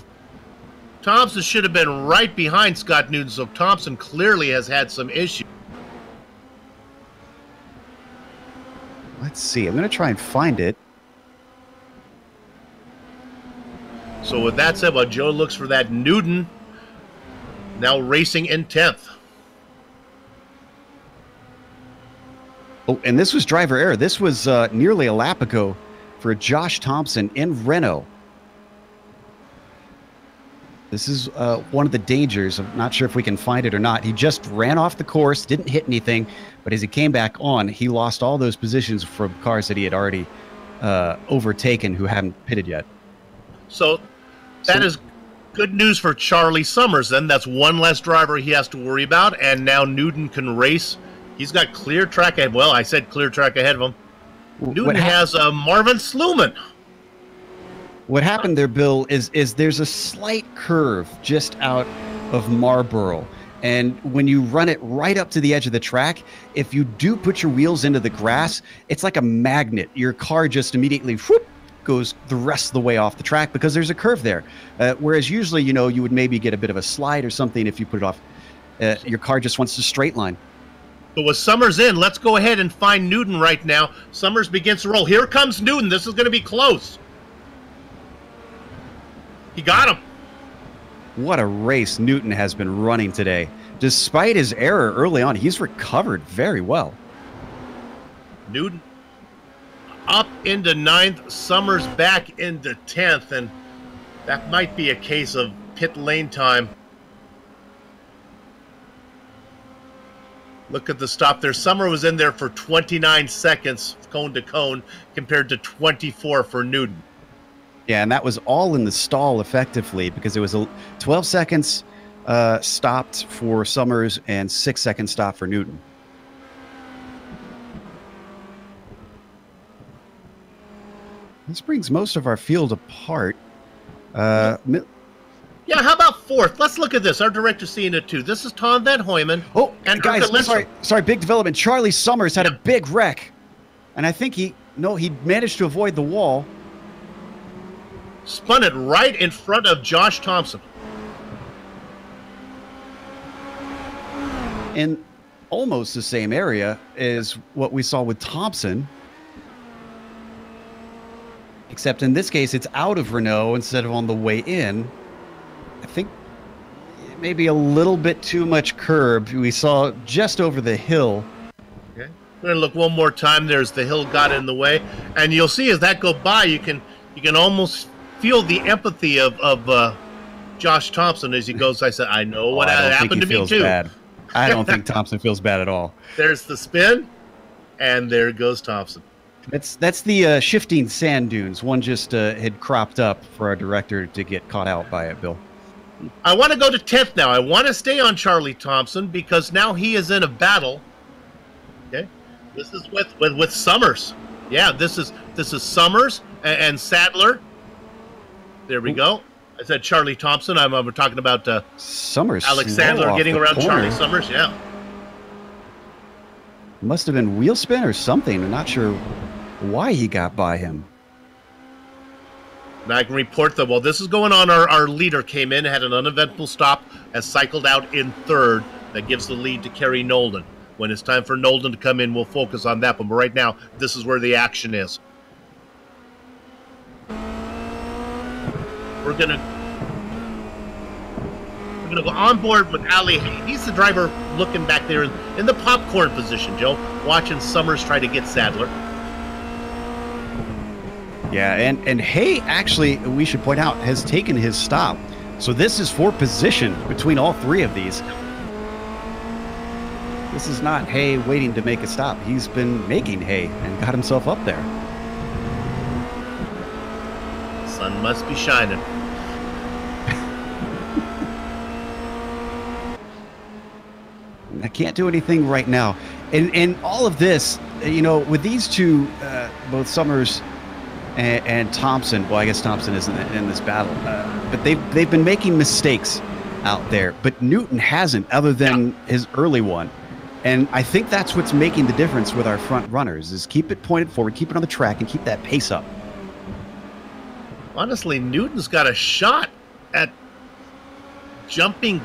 should have been right behind Scott Newton, so Thompson clearly has had some issues. Let's see. I'm going to try and find it. So with that said, while Joe looks for that, Newton now racing in 10th. Oh, and this was driver error. This was nearly a lap ago for Josh Thompson in Renault. This is one of the dangers. I'm not sure if we can find it or not. He just ran off the course, didn't hit anything, but as he came back on, he lost all those positions from cars that he had already overtaken who hadn't pitted yet. So that is good news for Charlie Summers then. That's one less driver he has to worry about, and now Newton can race. He's got clear track ahead. Well, I said clear track ahead of him. Newton has Marvin Sluman. What happened there, Bill, is there's a slight curve just out of Marlboro. And when you run it right up to the edge of the track, if you do put your wheels into the grass, it's like a magnet. Your car just immediately whoop, goes the rest of the way off the track because there's a curve there. Whereas usually, you know, you would maybe get a bit of a slide or something if you put it off. Your car just wants to straight line. But with Summers in, let's go ahead and find Newton right now. Summers begins to roll. Here comes Newton. This is going to be close. He got him. What a race Newton has been running today. Despite his error early on, he's recovered very well. Newton up into 9th, Summers back into 10th, and that might be a case of pit lane time. Look at the stop there. Summer was in there for 29 seconds, cone to cone, compared to 24 for Newton. Yeah, and that was all in the stall effectively because it was a 12 seconds stopped for Summers and 6 seconds stop for Newton. This brings most of our field apart. Yeah, how about 4th? Let's look at this. Our director's seeing it too. This is Tom Van Hoyman. Oh, and guys, sorry, big development. Charlie Summers had a big wreck. And I think he managed to avoid the wall. Spun it right in front of Josh Thompson. In almost the same area as what we saw with Thompson. Except in this case, it's out of Renault instead of on the way in. I think maybe a little bit too much curb. We saw just over the hill. Okay. We're gonna look one more time. There's the hill got in the way, and you'll see as that go by, you can almost feel the empathy of Josh Thompson as he goes. I said, I know what happened to me too. Bad. I don't think Thompson feels bad at all. There's the spin, and there goes Thompson. That's the shifting sand dunes. One just had cropped up for our director to get caught out by it, Bill. I want to go to 10th now. I want to stay on Charlie Thompson because now he is in a battle. Okay, this is with Summers. Yeah, this is Summers and Sadler. There we go. I said Charlie Thompson. I'm talking about Summers. Alex Sadler getting around corner. Charlie Summers. Yeah. Must have been wheel spin or something. I'm not sure why he got by him. Now I can report that while this is going on, our leader came in, had an uneventful stop, has cycled out in 3rd. That gives the lead to Kerry Nolden. When it's time for Nolden to come in, we'll focus on that. But right now, this is where the action is. We're gonna go on board with Ali. He's the driver looking back there in the popcorn position, Joe, watching Summers try to get Sadler. Yeah, and Hay actually, we should point out, has taken his stop. So this is for position between all 3 of these. This is not Hay waiting to make a stop. He's been making hay and got himself up there. Sun must be shining. I can't do anything right now. And all of this, you know, with these two, both Summers and Thompson, well, I guess Thompson isn't in this battle, but they've been making mistakes out there. But Newton hasn't, other than his early one. And I think that's what's making the difference with our front runners, is keep it pointed forward, keep it on the track, and keep that pace up. Honestly, Newton's got a shot at jumping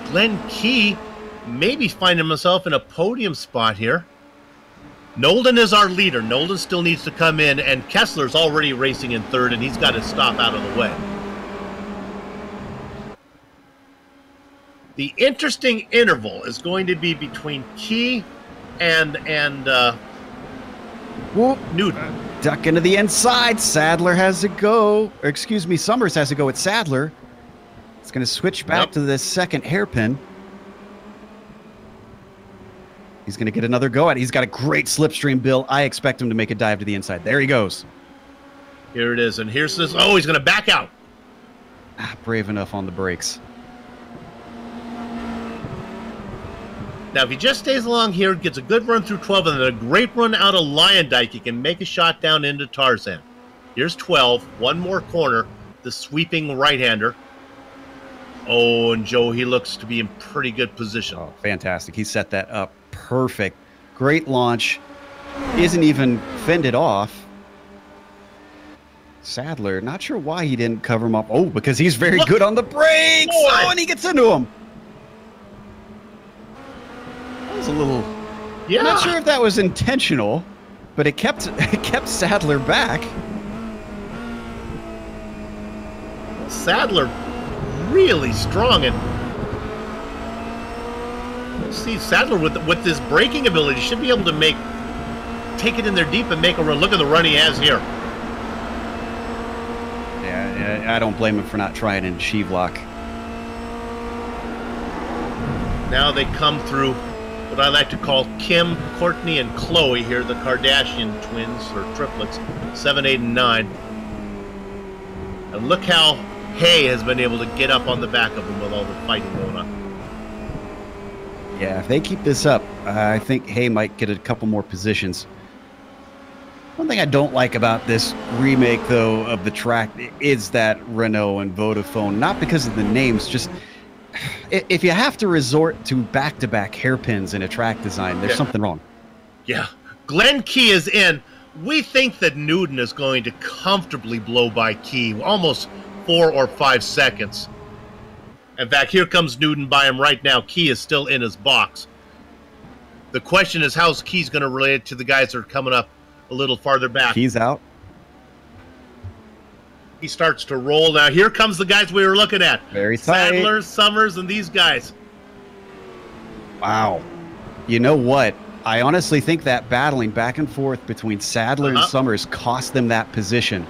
Glenn Key, maybe finding himself in a podium spot here. Nolden is our leader. Nolden still needs to come in, and Kessler's already racing in 3rd, and he's got to stop out of the way. The interesting interval is going to be between Key and Newton. Duck into the inside. Sadler has to go. Or excuse me, Summers has to go at Sadler. It's going to switch back to the second hairpin. He's going to get another go at it. He's got a great slipstream, Bill. I expect him to make a dive to the inside. There he goes. Here it is. And here's this. Oh, he's going to back out. Brave enough on the brakes. Now, if he just stays along here, gets a good run through 12, and then a great run out of Lion Dyke, he can make a shot down into Tarzan. Here's 12. One more corner. The sweeping right-hander. Oh, and Joe, he looks to be in pretty good position. Oh, fantastic. He set that up perfect. Great launch. Isn't even fended off. Sadler, not sure why he didn't cover him up. Oh, because he's very good on the brakes. Boy. Oh, and he gets into him. That was a little... Yeah. I'm not sure if that was intentional, but it kept Sadler back. Sadler really strong, and see Sadler with this braking ability should be able to take it in there deep and make a run. Look at the run he has here. Yeah, I don't blame him for not trying in sheave-lock. Now they come through what I like to call Kim, Courtney, and Chloe here, the Kardashian twins, or triplets, 7, 8, and 9. And look how Hay has been able to get up on the back of him with all the fighting going on. Yeah, if they keep this up, I think Hay might get a couple more positions. One thing I don't like about this remake, though, of the track is that Renault and Vodafone, not because of the names, just if you have to resort to back-to-back hairpins in a track design, there's something wrong. Yeah. Glen Key is in. We think that Newton is going to comfortably blow by Key, almost 4 or 5 seconds. In fact, here comes Newton by him right now. Key is still in his box. The question is, how's Key's going to relate to the guys that are coming up a little farther back? Key's out. He starts to roll. Now, here comes the guys we were looking at. Very tight. Sadler, Summers, and these guys. Wow. You know what? I honestly think that battling back and forth between Sadler and Summers cost them that position.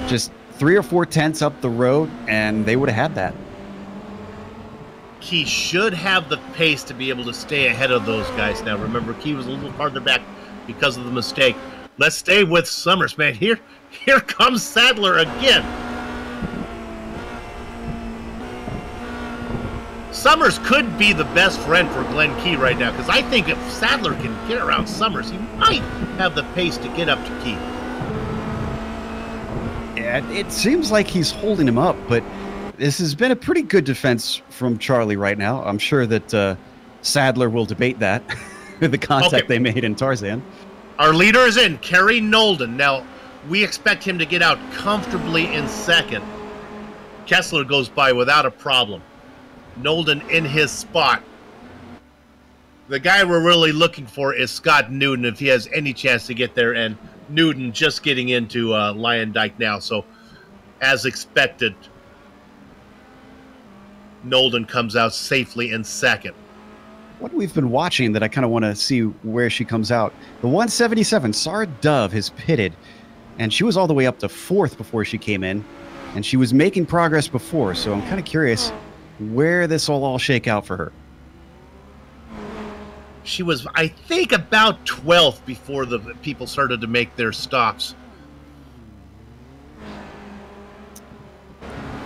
Just 3 or 4 tenths up the road, and they would have had that. Key should have the pace to be able to stay ahead of those guys now. Remember, Key was a little farther back because of the mistake. Let's stay with Summers, man. Here comes Sadler again. Summers could be the best friend for Glen Key right now, because I think if Sadler can get around Summers, he might have the pace to get up to Key. Yeah, it seems like he's holding him up, but this has been a pretty good defense from Charlie right now. I'm sure that Sadler will debate that with the contact they made in Tarzan. Our leader is in, Kerry Nolden. Now, we expect him to get out comfortably in second. Kessler goes by without a problem. Nolden in his spot. The guy we're really looking for is Scott Newton, if he has any chance to get there, and Newton just getting into Lion Dyke now. So, as expected, Nolden comes out safely in second. What we've been watching that I kind of want to see where she comes out. The 177, Sarah Dove has pitted, and she was all the way up to 4th before she came in, and she was making progress before, so I'm kind of curious where this will all shake out for her. She was, I think, about 12th before the people started to make their stops.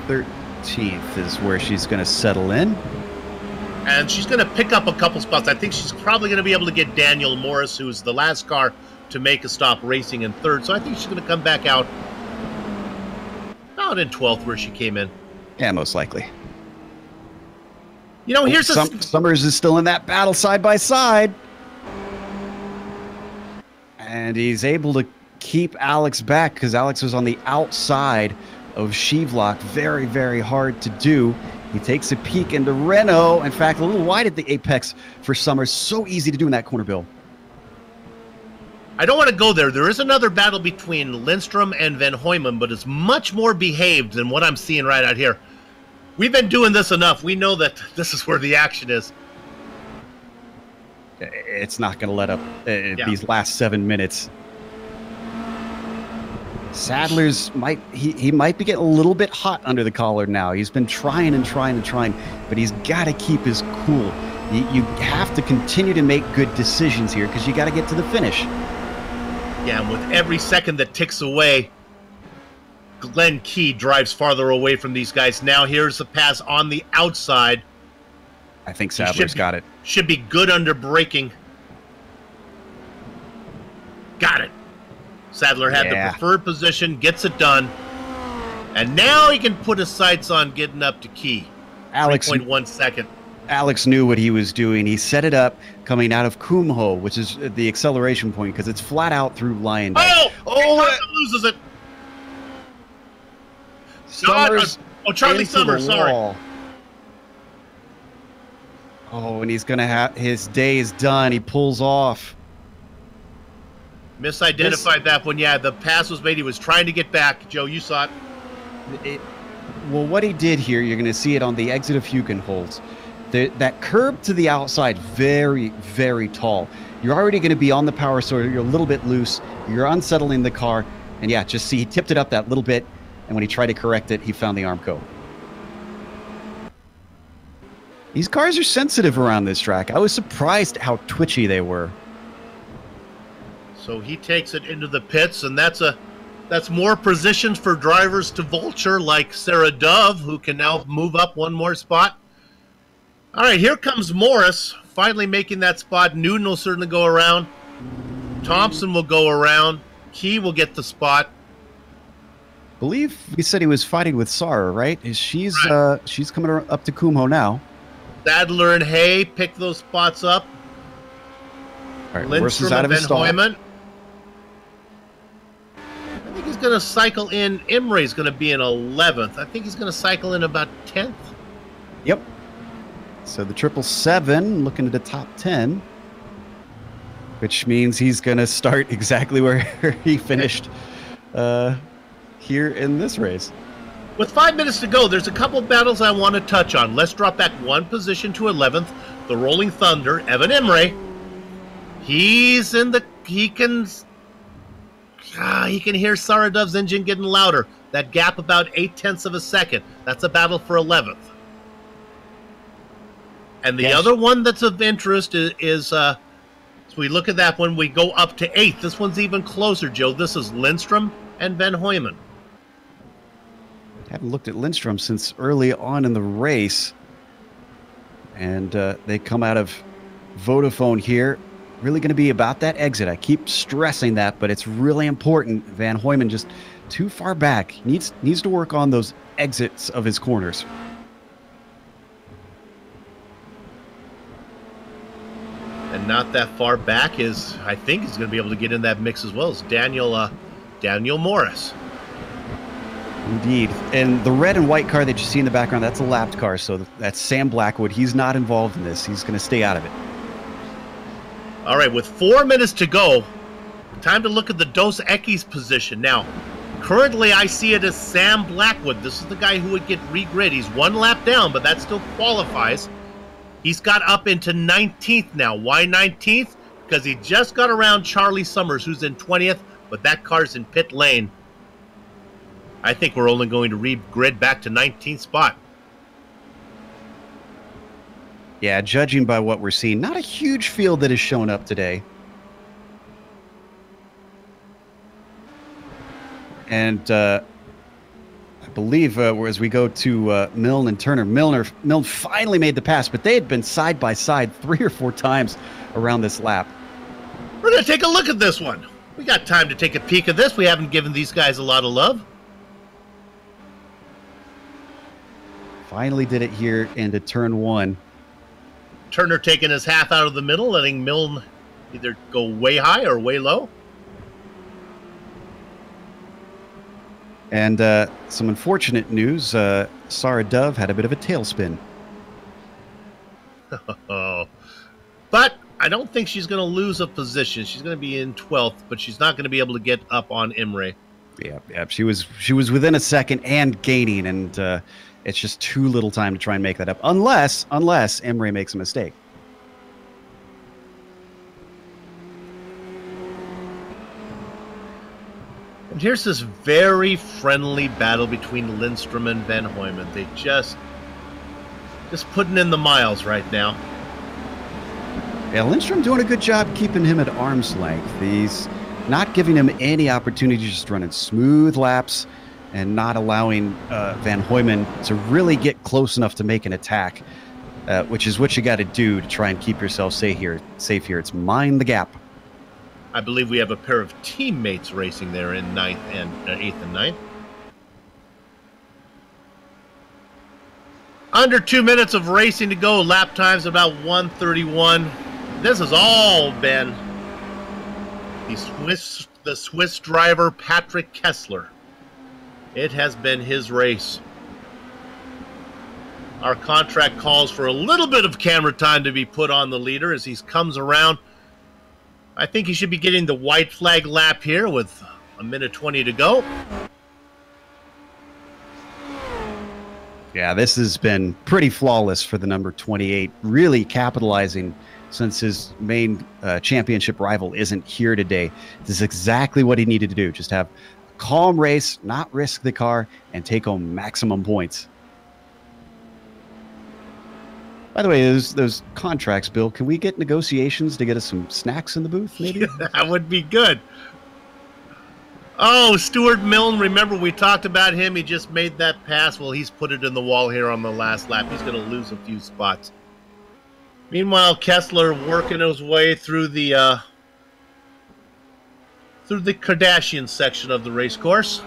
13th is where she's going to settle in. And she's going to pick up a couple spots. I think she's probably going to be able to get Daniel Morris, who's the last car to make a stop, racing in 3rd. So I think she's going to come back out in 12th where she came in. Yeah, most likely. You know, here's Summers is still in that battle side by side. And he's able to keep Alex back because Alex was on the outside of sheave-lock. Very, very hard to do. He takes a peek into Renault. In fact, a little wide at the apex for Summers. So easy to do in that corner, Bill. I don't want to go there. There is another battle between Lindstrom and Van Hoyman, but it's much more behaved than what I'm seeing right out here. We've been doing this enough. We know that this is where the action is. It's not going to let up these last 7 minutes. Sadler's might be getting a little bit hot under the collar now. He's been trying and trying and trying, but he's got to keep his cool. You have to continue to make good decisions here because you got to get to the finish. Yeah, and with every second that ticks away, Glen Key drives farther away from these guys. Now here's the pass on the outside. I think Sadler's got it. Should be good under braking. Got it. Sadler had the preferred position, gets it done. And now he can put his sights on getting up to Key. 3.1 second. Alex knew what he was doing. He set it up coming out of Kumho, which is the acceleration point, because it's flat out through Lion Dyke. Oh! He loses it. Summers. Charlie into Summers, the sorry. wall. Oh, and he's going to have his day is done. He pulls off. Misidentified that one. Yeah, the pass was made. He was trying to get back. Joe, you saw it. Well, what he did here, you're going to see it on the exit of Hugenholz. That curb to the outside, very, very tall. You're already going to be on the power, so you're a little bit loose. You're unsettling the car. And yeah, just see, he tipped it up that little bit. And when he tried to correct it, he found the Armco. These cars are sensitive around this track. I was surprised how twitchy they were. So he takes it into the pits, and that's more positions for drivers to vulture, like Sarah Dove, who can now move up one more spot. All right, here comes Morris, finally making that spot. Newton will certainly go around. Thompson will go around. Key will get the spot. I believe he said he was fighting with Sarah, right? She's coming up to Kumho now. Sadler and Hay pick those spots up. All right, Lindstrom out and of his Van stall. Hooyman. I think he's going to cycle in. Imre's going to be in 11th. I think he's going to cycle in about 10th. Yep. So the 777 looking at the top 10, which means he's going to start exactly where he finished here in this race. With 5 minutes to go, there's a couple of battles I want to touch on. Let's drop back one position to 11th. The Rolling Thunder, Evan Imre. He's in the... He can hear Sarah Dove's engine getting louder. That gap about 0.8 of a second. That's a battle for 11th. And the other one that's of interest is so we look at that one, we go up to 8th. This one's even closer, Joe. This is Lindstrom and Van Hooyman. Haven't looked at Lindstrom since early on in the race. And they come out of Vodafone here. Really going to be about that exit. I keep stressing that, but it's really important. Van Hooyman just too far back. He needs to work on those exits of his corners. And not that far back is, I think he's going to be able to get in that mix as well as Daniel Morris. Indeed. And the red and white car that you see in the background, that's a lapped car. So that's Sam Blackwood. He's not involved in this. He's going to stay out of it. All right, with 4 minutes to go, time to look at the Dos Equis position. Now, currently I see it as Sam Blackwood. This is the guy who would get re-grid. He's one lap down, but that still qualifies. He's got up into 19th now. Why 19th? Because he just got around Charlie Summers, who's in 20th, but that car's in pit lane. I think we're only going to re-grid back to 19th spot. Yeah, judging by what we're seeing, not a huge field that has shown up today. And I believe as we go to Milne and Turner, Milne finally made the pass, but they had been side by side 3 or 4 times around this lap. We're going to take a look at this one. We got time to take a peek at this. We haven't given these guys a lot of love. Finally did it here into turn 1. Turner taking his half out of the middle, letting Milne either go way high or way low. And some unfortunate news, Sarah Dove had a bit of a tailspin. But I don't think she's going to lose a position. She's going to be in 12th, but she's not going to be able to get up on Imre. Yeah, she was within a second and gaining, and it's just too little time to try and make that up, unless Imre makes a mistake. And here's this very friendly battle between Lindstrom and Van Hooyman. They just putting in the miles right now. Yeah, Lindstrom doing a good job keeping him at arm's length. He's not giving him any opportunity, just running smooth laps and not allowing Van Hooyman to really get close enough to make an attack, which is what you got to do to try and keep yourself safe here. It's mind the gap. I believe we have a pair of teammates racing there in 8th and 9th. Under 2 minutes of racing to go. Lap time's about 1:31. This has all been the Swiss driver Patrick Kessler. It has been his race. Our contract calls for a little bit of camera time to be put on the leader as he comes around. I think he should be getting the white flag lap here with a minute 20 to go. Yeah, this has been pretty flawless for the number 28, really capitalizing since his main championship rival isn't here today. This is exactly what he needed to do. Just have a calm race, not risk the car, and take home maximum points. By the way, those contracts, Bill, can we get negotiations to get us some snacks in the booth, maybe? That would be good. Oh, Stuart Milne, remember we talked about him. He just made that pass. Well, he's put it in the wall here on the last lap. He's going to lose a few spots. Meanwhile, Kessler working his way through the Kardashian section of the race course.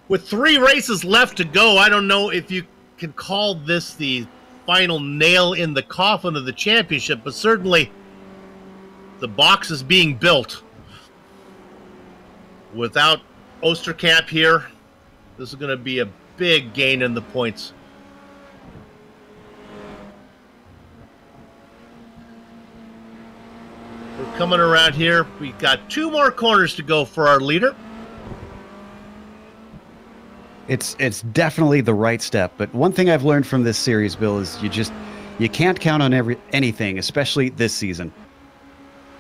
With 3 races left to go, I don't know if you can call this the final nail in the coffin of the championship, but certainly the box is being built. Without Oosterkamp here, this is going to be a big gain in the points. We're coming around here. We've got 2 more corners to go for our leader. It's definitely the right step, but one thing I've learned from this series, Bill, is you can't count on anything, especially this season.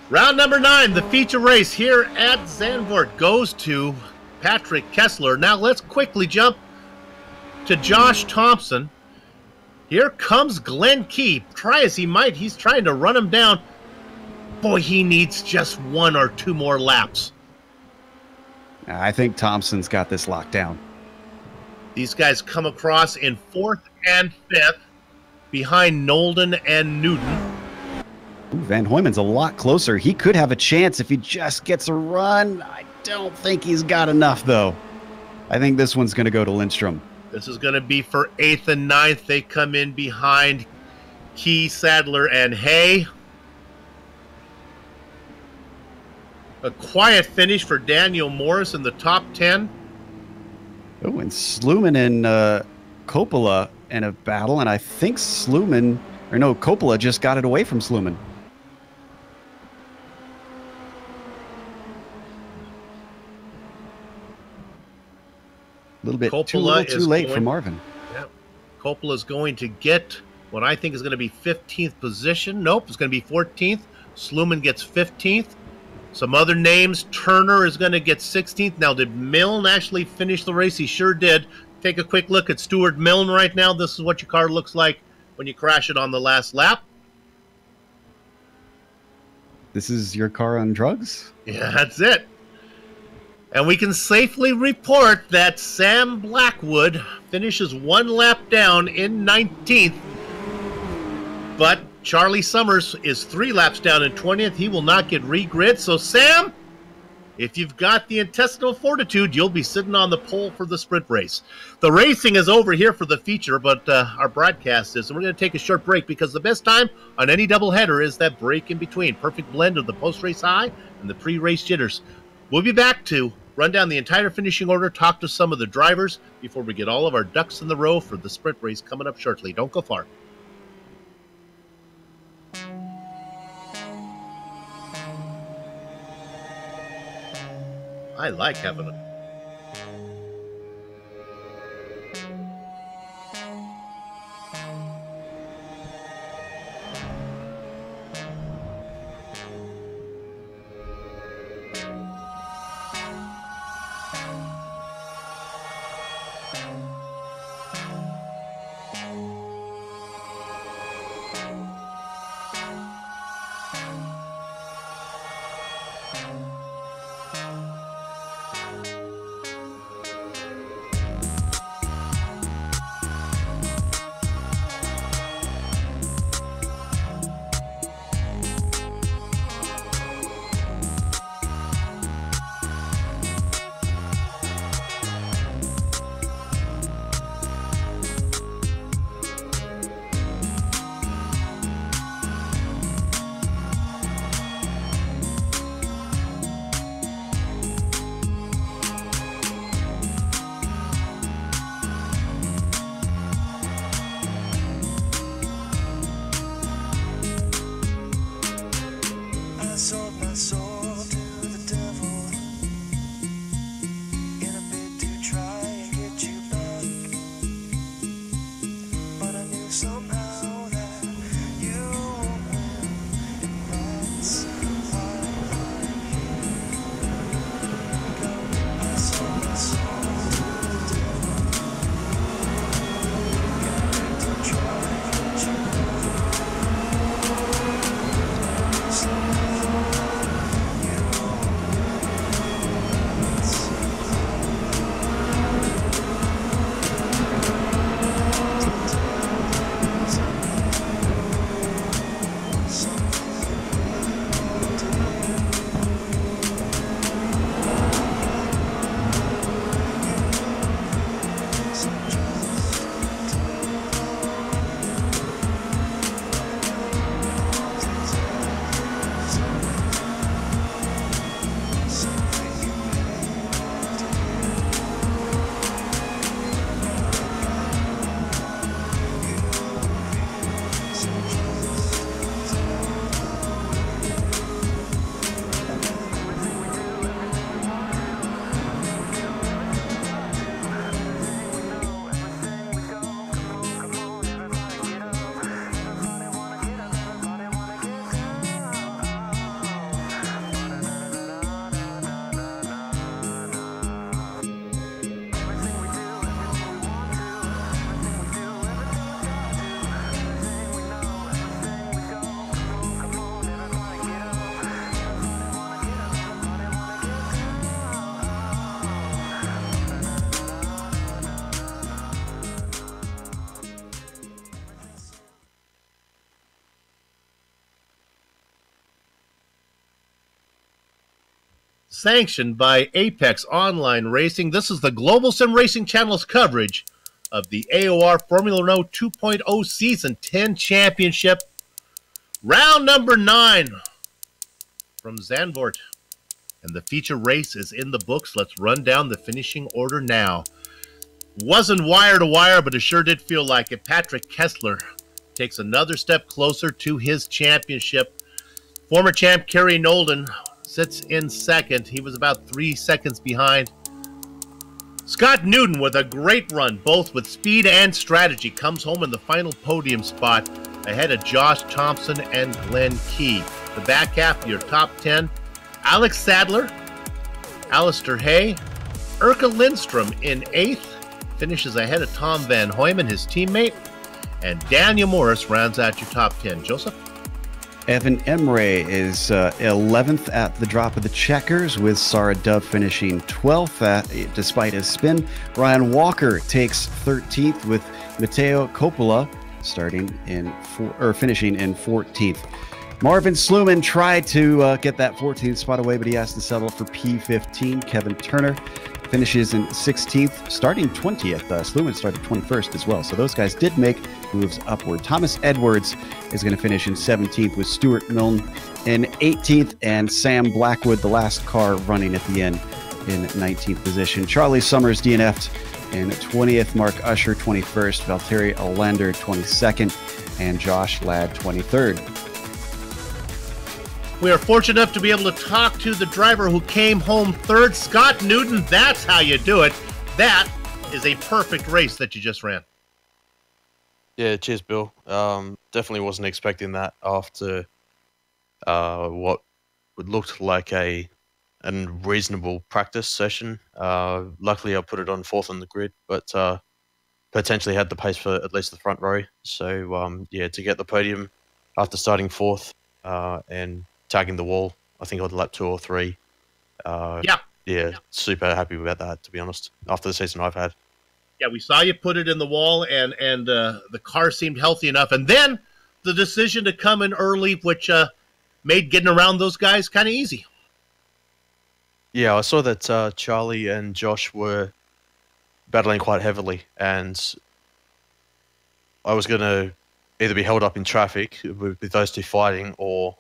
Round number 9, the feature race here at Zandvoort goes to Patrick Kessler. Now let's quickly jump to Josh Thompson. Here comes Glenn Key. Try as he might, he's trying to run him down. Boy, he needs just 1 or 2 more laps. I think Thompson's got this locked down. These guys come across in 4th and 5th behind Nolden and Newton. Ooh, Van Hoyman's a lot closer. He could have a chance if he just gets a run. I don't think he's got enough, though. I think this one's going to go to Lindstrom. This is going to be for 8th and 9th. They come in behind Key, Sadler, and Hay. A quiet finish for Daniel Morris in the top 10. Oh, and Sluman and Coppola in a battle, and I think Coppola just got it away from Sluman. A little bit too late for Marvin. Yeah, Coppola is going to get what I think is going to be 15th position. Nope, it's going to be 14th. Sluman gets 15th. Some other names, Turner is going to get 16th. Now, did Milne actually finish the race? He sure did. Take a quick look at Stuart Milne right now. This is what your car looks like when you crash it on the last lap. This is your car on drugs? Yeah, that's it. And we can safely report that Sam Blackwood finishes 1 lap down in 19th. But Charlie Summers is 3 laps down in 20th. He will not get regrid. So, Sam, if you've got the intestinal fortitude, you'll be sitting on the pole for the sprint race. The racing is over here for the feature, but our broadcast is. And we're going to take a short break because the best time on any doubleheader is that break in between. Perfect blend of the post-race high and the pre-race jitters. We'll be back to run down the entire finishing order, talk to some of the drivers before we get all of our ducks in the row for the sprint race coming up shortly. Don't go far. I like having a sold my soul to the devil in a bid to try and get you back. But I knew somehow that you would win, and that's why I'm here. I sold my soul to the devil in a bid to try and get you back. Sanctioned by Apex Online Racing, this is the Global Sim Racing Channel's coverage of the AOR Formula Renault 2.0 Season 10 Championship. Round number 9 from Zandvoort. And the feature race is in the books. Let's run down the finishing order now. Wasn't wire to wire, but it sure did feel like it. Patrick Kessler takes another step closer to his championship. Former champ Kerry Nolden sits in second. He was about 3 seconds behind. Scott Newton, with a great run, both with speed and strategy, comes home in the final podium spot ahead of Josh Thompson and Glenn Key. The back half of your top 10, Alex Sadler, Alistair Hay, Urka Lindstrom in 8th, finishes ahead of Tom Van Hoyman, his teammate, and Daniel Morris rounds out your top 10. Joseph? Evan Emre is 11th at the drop of the checkers, with Sarah Dove finishing 12th despite his spin. Ryan Walker takes 13th, with Matteo Coppola finishing in 14th. Marvin Sluman tried to get that 14th spot away, but he has to settle for P15. Kevin Turner finishes in 16th, starting 20th. Sluman started 21st as well, so those guys did make moves upward. Thomas Edwards is going to finish in 17th, with Stuart Milne in 18th, and Sam Blackwood, the last car running at the end, in 19th position. Charlie Summers DNF'd in 20th, Mark Usher 21st, Valtteri Alander 22nd, and Josh Ladd 23rd. We are fortunate enough to be able to talk to the driver who came home 3rd, Scott Newton. That's how you do it. That is a perfect race that you just ran. Yeah, cheers, Bill. Definitely wasn't expecting that after what looked like a reasonable practice session. Luckily, I put it on 4th on the grid, but potentially had the pace for at least the front row. So, yeah, to get the podium after starting 4th and tagging the wall, I think on lap 2 or 3. Yeah, super happy about that, to be honest, after the season I've had. Yeah, we saw you put it in the wall, and the car seemed healthy enough. And then the decision to come in early, which made getting around those guys kind of easy. Yeah, I saw that Charlie and Josh were battling quite heavily, and I was going to either be held up in traffic with those two fighting, or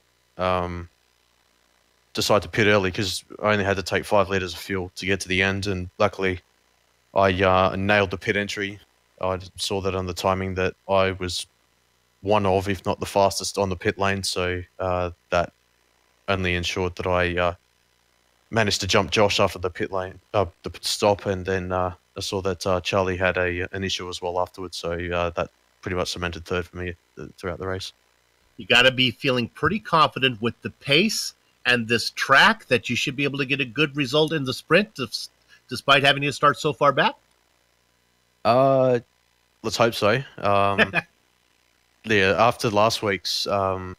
decide to pit early, because I only had to take 5 litres of fuel to get to the end, and luckily I nailed the pit entry. I saw that on the timing that I was one of, if not the fastest on the pit lane, so that only ensured that I managed to jump Josh after the the pit stop, and then I saw that Charlie had an issue as well afterwards. So that pretty much cemented third for me throughout the race. You got to be feeling pretty confident with the pace and this track that you should be able to get a good result in the sprint, despite having to start so far back. Let's hope so. Yeah, after last week's after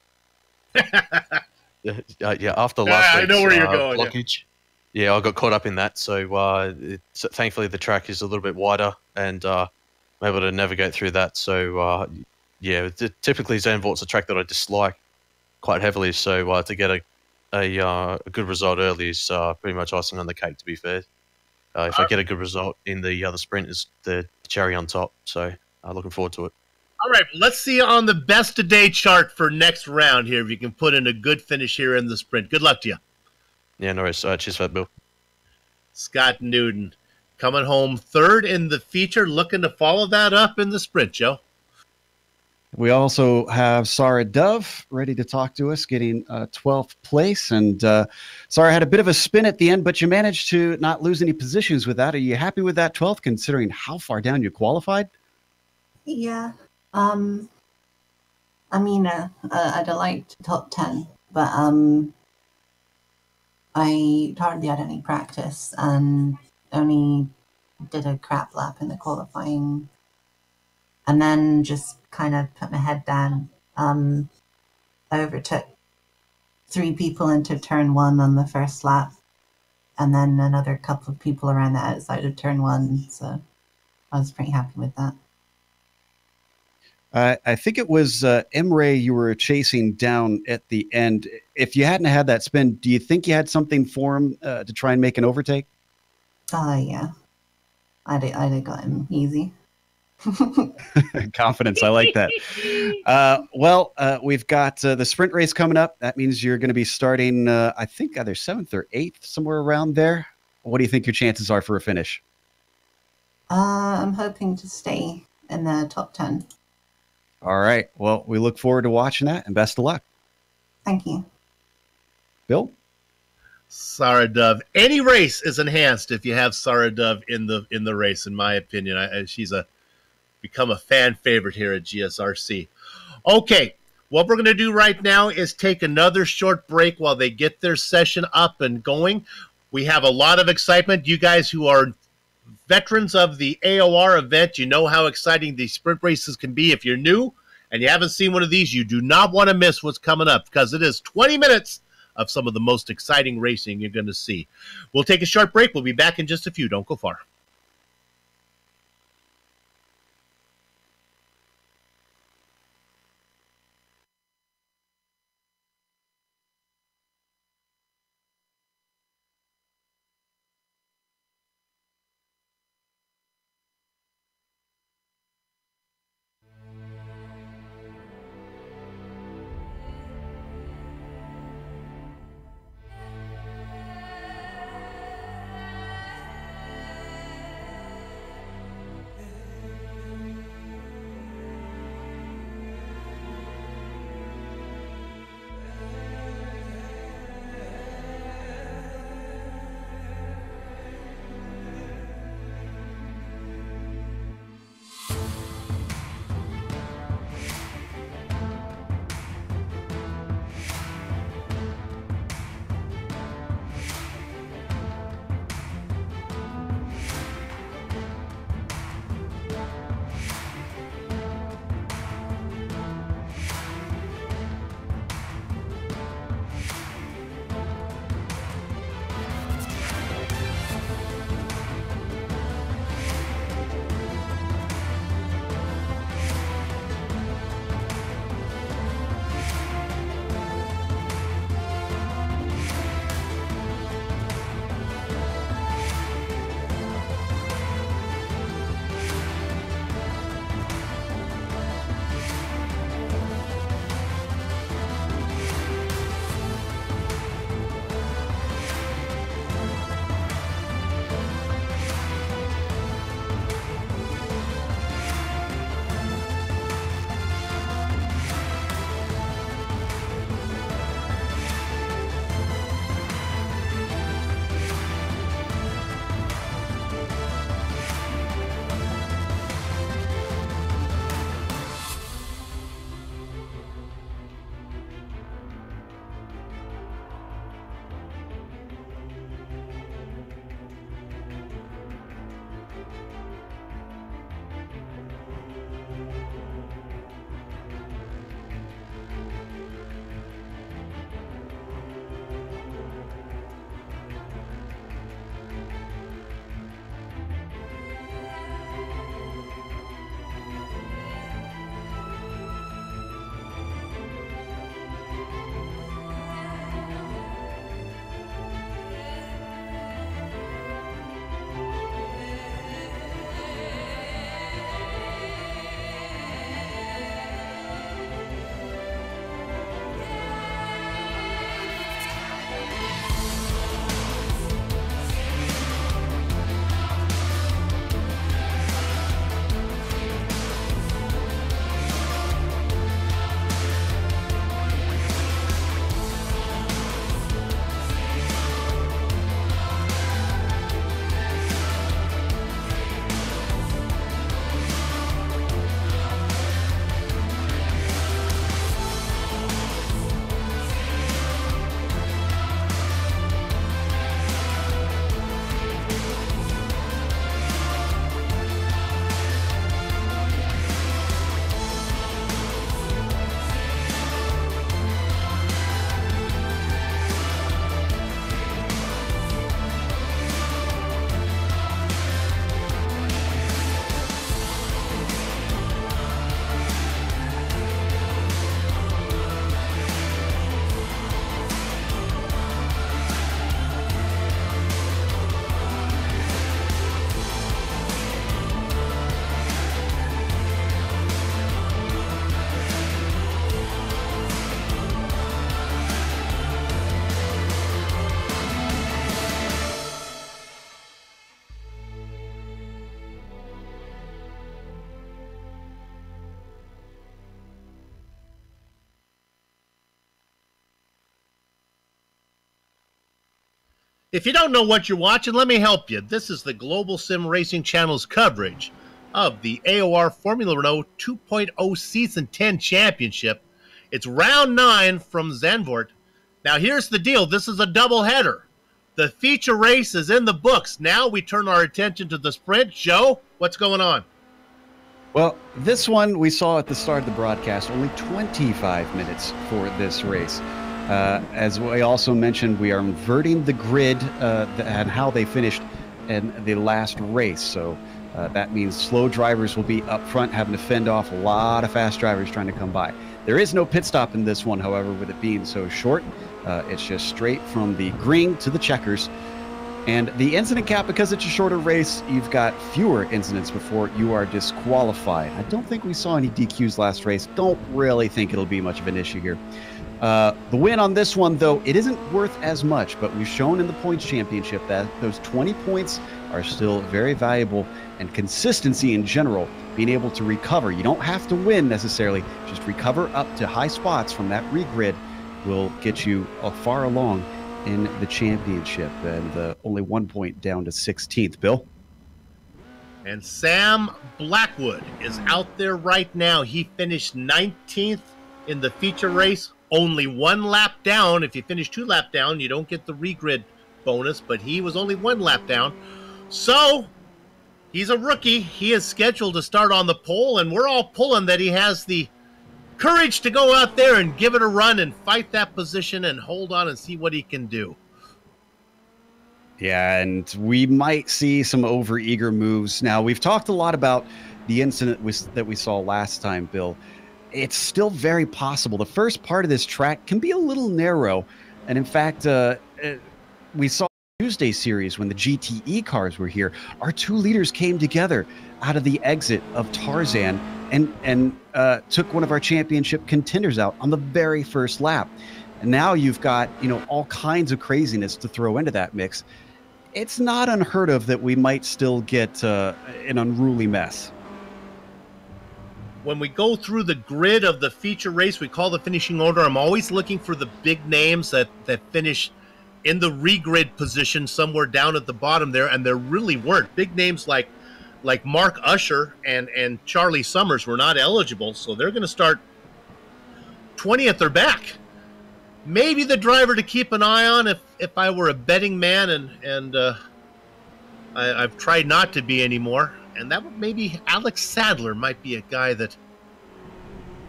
last week's I know where you're going. blockage. Yeah, I got caught up in that. So thankfully the track is a little bit wider, and I'm able to navigate through that. So typically Zandvoort's a track that I dislike quite heavily. So to get a good result early is pretty much icing on the cake. To be fair, if I get a good result in the other sprint, is the cherry on top. So looking forward to it. All right, let's see on the best of day chart for next round here if you can put in a good finish here in the sprint. Good luck to you. Yeah, no worries. Cheers for that, Bill. Scott Newton coming home third in the feature, looking to follow that up in the sprint, Joe. We also have Sarah Dove ready to talk to us, getting 12th place. And Sarah had a bit of a spin at the end, but you managed to not lose any positions with that. Are you happy with that 12th, considering how far down you qualified? Yeah. I mean, I'd have liked top 10, but I hardly had any practice and only did a crap lap in the qualifying, and then just kind of put my head down. I overtook 3 people into turn 1 on the first lap, and then another couple of people around the outside of turn 1, so I was pretty happy with that. I think it was Emre you were chasing down at the end. If you hadn't had that spin, do you think you had something for him to try and make an overtake? Yeah. I'd have got him easy. Confidence, I like that. We've got the sprint race coming up. That means you're going to be starting, I think, either 7th or 8th, somewhere around there. What do you think your chances are for a finish? I'm hoping to stay in the top 10. All right. Well, we look forward to watching that, and best of luck. Thank you. Bill? Sarah Dove. Any race is enhanced if you have Sarah Dove in the race, in my opinion. She's become a fan favorite here at GSRC. Okay, what we're going to do right now is take another short break while they get their session up and going. We have a lot of excitement. You guys who are veterans of the AOR event, you know how exciting these sprint races can be. If you're new and you haven't seen one of these, you do not want to miss what's coming up, because it is 20 minutes of some of the most exciting racing you're going to see. We'll take a short break. We'll be back in just a few. Don't go far. If you don't know what you're watching, let me help you. This is the Global Sim Racing Channel's coverage of the AOR Formula Renault 2.0 Season 10 Championship. It's round 9 from Zandvoort. Now here's the deal. This is a doubleheader. The feature race is in the books. Now we turn our attention to the sprint. Joe, what's going on? Well, this one we saw at the start of the broadcast, only 25 minutes for this race. As we also mentioned, we are inverting the grid and how they finished in the last race. So that means slow drivers will be up front, having to fend off a lot of fast drivers trying to come by. There is no pit stop in this one, however, with it being so short. It's just straight from the green to the checkers. And the incident cap, because it's a shorter race, you've got fewer incidents before you are disqualified. I don't think we saw any DQs last race. Don't really think it'll be much of an issue here. The win on this one, though, it isn't worth as much, but we've shown in the points championship that those 20 points are still very valuable, and consistency in general, being able to recover. You don't have to win necessarily, just recover up to high spots from that regrid will get you far along in the championship, and only 1 point down to 16th. Bill? And Sam Blackwood is out there right now. He finished 19th in the feature race. Only 1 lap down. If you finish 2 laps down, you don't get the regrid bonus, but he was only 1 lap down. So, he's a rookie. He is scheduled to start on the pole, and we're all pulling that he has the courage to go out there and give it a run and fight that position and hold on and see what he can do. Yeah, and we might see some overeager moves. Now, we've talked a lot about the incident that we saw last time, Bill. It's still very possible. The first part of this track can be a little narrow. And in fact, we saw Tuesday series when the GTE cars were here. Our 2 leaders came together out of the exit of Tarzan and took one of our championship contenders out on the very first lap. And now you've got, all kinds of craziness to throw into that mix. It's not unheard of that we might still get an unruly mess. When we go through the grid of the feature race, we call the finishing order. I'm always looking for the big names that finish in the regrid position somewhere down at the bottom there, and there really weren't. Big names like Mark Usher and Charlie Summers were not eligible, so they're going to start 20th or back. Maybe the driver to keep an eye on if I were a betting man, and I've tried not to be anymore. And that would maybe Alex Sadler might be a guy that,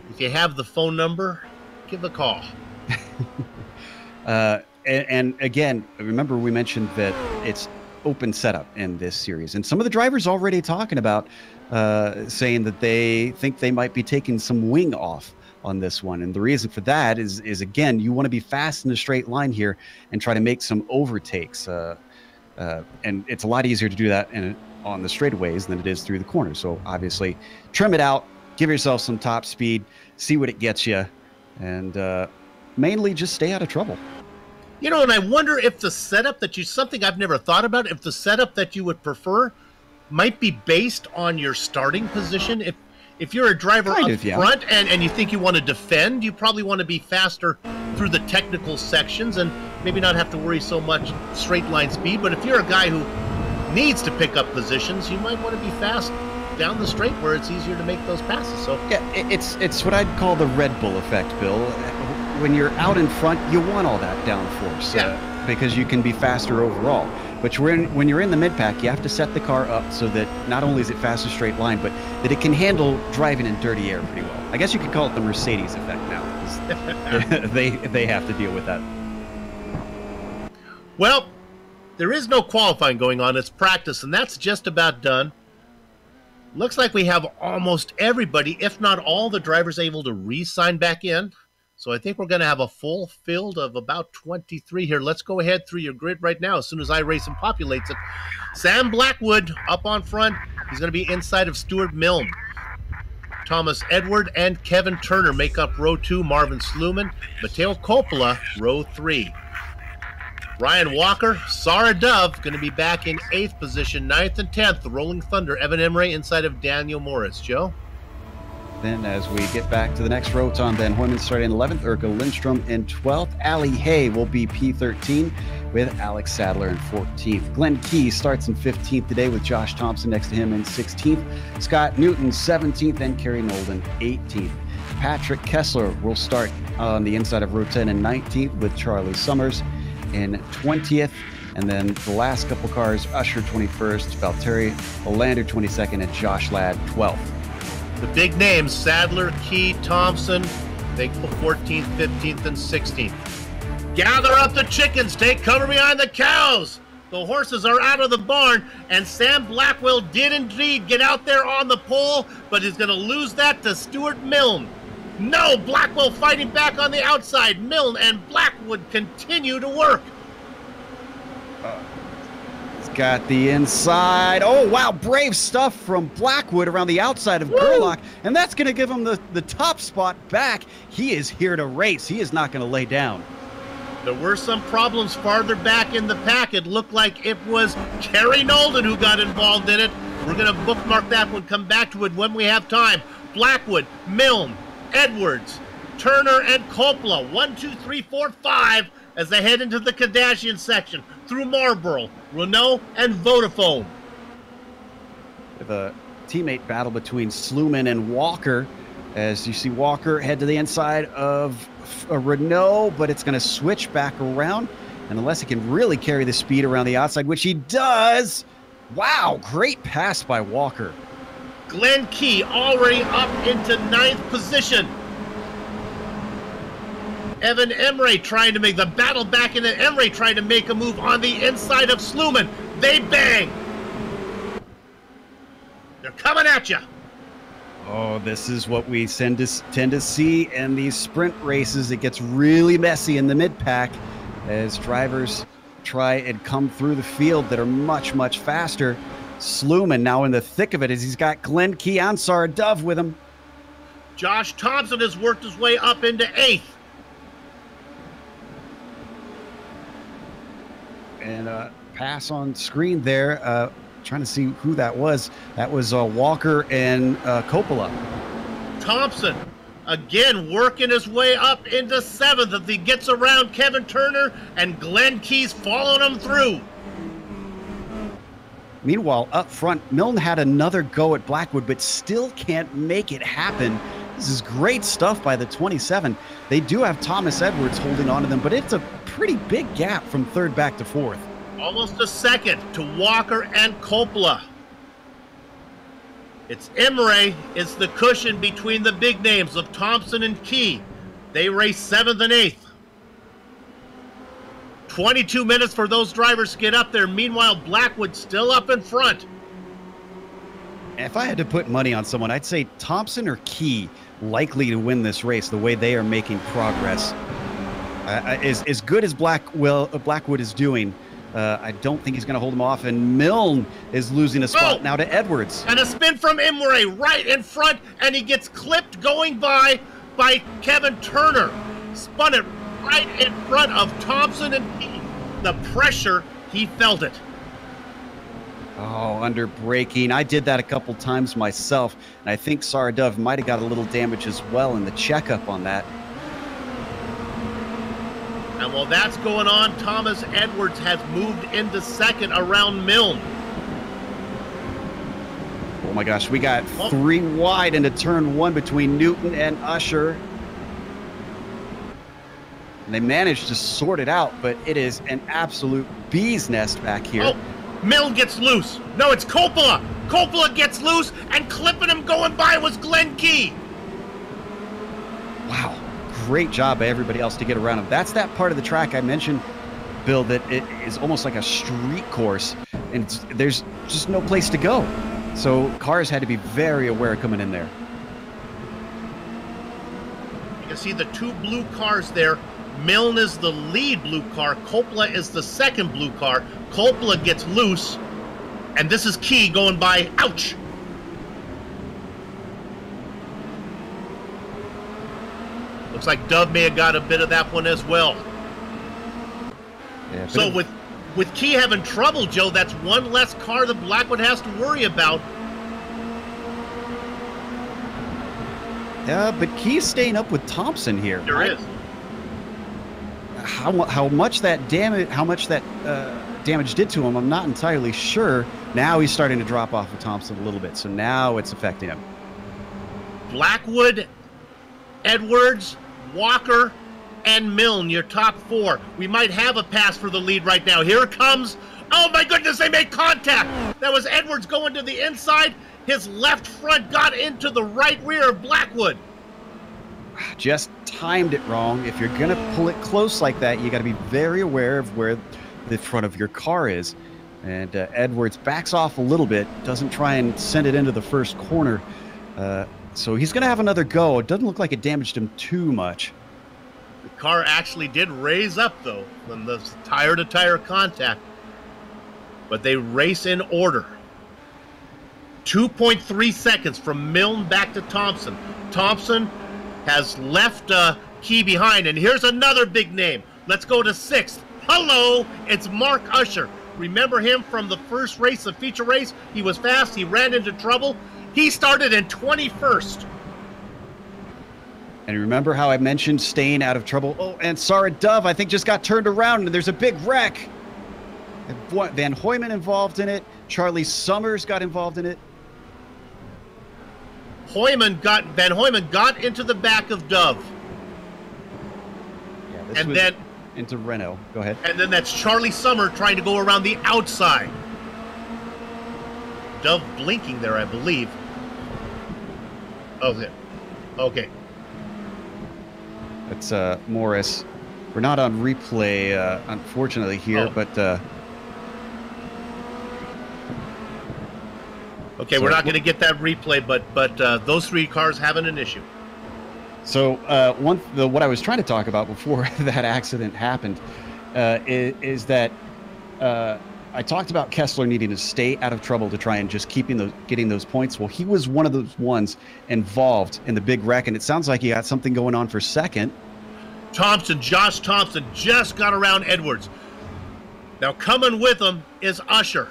if you have the phone number, give a call. And again, remember we mentioned that it's open setup in this series. And some of the drivers already talking about saying that they think they might be taking some wing off on this one. And the reason for that is again, you want to be fast in a straight line here and try to make some overtakes. And it's a lot easier to do that on the straightaways than it is through the corners. So obviously trim it out, give yourself some top speed, see what it gets you, and mainly just stay out of trouble. And I wonder if the setup something I've never thought about, if the setup that you would prefer might be based on your starting position. If you're a driver up front and you think you want to defend, you probably want to be faster through the technical sections and maybe not have to worry so much straight line speed. But if you're a guy who needs to pick up positions, you might want to be fast down the straight where it's easier to make those passes. So yeah, it's what I'd call the Red Bull effect, Bill. When you're out in front, you want all that downforce because you can be faster overall. But when you're in the mid-pack, you have to set the car up so that not only is it fast a straight line, but that it can handle driving in dirty air pretty well. I guess you could call it the Mercedes effect now, because they have to deal with that. Well, there is no qualifying going on. It's practice, and that's just about done. Looks like we have almost everybody, if not all the drivers, able to re-sign back in. So I think we're going to have a full field of about 23 here. Let's go ahead through your grid right now as soon as iRacing populates it. Sam Blackwood up on front. He's going to be inside of Stuart Milne. Thomas Edward and Kevin Turner make up row 2. Marvin Sluman, Matteo Coppola, row 3. Ryan Walker, Sarah Dove, going to be back in 8th position. 9th and 10th, the Rolling Thunder, Evan Emre inside of Daniel Morris. Joe? Then as we get back to the next row, Tom Van Hoyman starting in 11th, Urko Lindstrom in 12th. Ali Hay will be P13 with Alex Sadler in 14th. Glenn Key starts in 15th today with Josh Thompson next to him in 16th. Scott Newton 17th and Kerry Nolden 18th. Patrick Kessler will start on the inside of row 10 and 19th with Charlie Summers in 20th. And then the last couple cars, Usher 21st, Valtteri Olander 22nd, and Josh Ladd 12th. The big names, Sadler, Key, Thompson, they go 14th, 15th, and 16th. Gather up the chickens, take cover behind the cows. The horses are out of the barn, and Sam Blackwell did indeed get out there on the pole, but he's going to lose that to Stuart Milne. No, Blackwell fighting back on the outside. Milne and Blackwood continue to work. He's got the inside. Oh, wow. Brave stuff from Blackwood around the outside of Gerlach. And that's going to give him the top spot back. He is here to race. He is not going to lay down. There were some problems farther back in the pack. It looked like it was Kerry Nolden who got involved in it. We're going to bookmark that one, come back to it when we have time. Blackwood, Milne, Edwards, Turner, and Coppola. 1, 2, 3, 4, 5 as they head into the Kardashian section through Marlboro, Renault, and Vodafone. With a teammate battle between Sluman and Walker, as you see Walker head to the inside of a Renault, but it's going to switch back around. And unless he can really carry the speed around the outside, which he does. Wow, great pass by Walker. Glenn Key already up into 9th position. Evan Emre trying to make the battle back into Emre, trying to make a move on the inside of Sluman. They bang. They're coming at you. Oh, this is what we tend to see in these sprint races. It gets really messy in the mid-pack as drivers try and come through the field that are much, much faster. Sluman now in the thick of it as he's got Glenn Key and Sarah Dove with him. Josh Thompson has worked his way up into 8th. And pass on screen there. Trying to see who that was. That was Walker and Coppola. Thompson again working his way up into 7th as he gets around Kevin Turner, and Glenn Key's following him through. Meanwhile, up front, Milne had another go at Blackwood, but still can't make it happen. This is great stuff by the 27. They do have Thomas Edwards holding on to them, but it's a pretty big gap from 3rd back to 4th. Almost a second to Walker and Coppola. It's Emre. It's the cushion between the big names of Thompson and Key. They race 7th and 8th. 22 minutes for those drivers to get up there. Meanwhile, Blackwood still up in front. If I had to put money on someone, I'd say Thompson or Key likely to win this race the way they are making progress. As good as Blackwood is doing, I don't think he's going to hold him off, and Milne is losing a spot now to Edwards. And a spin from Imre right in front, and he gets clipped going by Kevin Turner. Spun it right in front of Thompson and Key. The pressure, he felt it. Oh, under braking. I did that a couple times myself, and I think Sarah Dove might have got a little damage as well in the checkup on that. And while that's going on, Thomas Edwards has moved into 2nd around Milne. Oh my gosh, we got 3 wide into turn 1 between Newton and Usher. And they managed to sort it out, but it is an absolute bee's nest back here. Oh, Milne gets loose. No, it's Coppola. Coppola gets loose, and clipping him going by was Glenn Key. Wow. Great job by everybody else to get around him. That's that part of the track I mentioned, Bill, that it is almost like a street course, and there's just no place to go. So cars had to be very aware coming in there. You can see the 2 blue cars there. Milne is the lead blue car. Coppola is the 2nd blue car. Coppola gets loose, and this is Key going by. Ouch! Looks like Dove may have got a bit of that one as well. Yeah, so with Key having trouble, Joe, that's one less car that Blackwood has to worry about. But Key's staying up with Thompson here. There is. How much that damage did to him, I'm not entirely sure. Now he's starting to drop off of Thompson a little bit, so now it's affecting him. Blackwood, Edwards, Walker, and Milne, your top 4. We might have a pass for the lead right now. Here comes, oh my goodness, they made contact. That was Edwards going to the inside. His left front got into the right rear of Blackwood. Just timed it wrong. If you're going to pull it close like that, you got to be very aware of where the front of your car is. And Edwards backs off a little bit, doesn't try and send it into the first corner. So he's going to have another go. It doesn't look like it damaged him too much. The car actually did raise up, though, from the tire-to-tire contact. But they race in order. 2.3 seconds from Milne back to Thompson. Thompson has left Key behind, and here's another big name. Let's go to 6th. Hello, it's Mark Usher. Remember him from the first race, the feature race? He was fast, he ran into trouble. He started in 21st. And remember how I mentioned staying out of trouble? Oh, and Sarah Dove, I think, just got turned around, and there's a big wreck. Van Hoyman involved in it. Charlie Summers got involved in it. Van Hoyman got into the back of Dove. Yeah, this and was then into Renault. Go ahead. And then that's Charlie Summer trying to go around the outside. Dove blinking there, I believe. Okay. Okay. It's Morris. We're not on replay, unfortunately, here, but... Okay, we're not going to get that replay, but those 3 cars having an issue. So what I was trying to talk about before that accident happened is that I talked about Kessler needing to stay out of trouble to try and just getting those points. Well, he was one of those ones involved in the big wreck, and it sounds like he got something going on for second. Josh Thompson just got around Edwards. Now coming with him is Usher.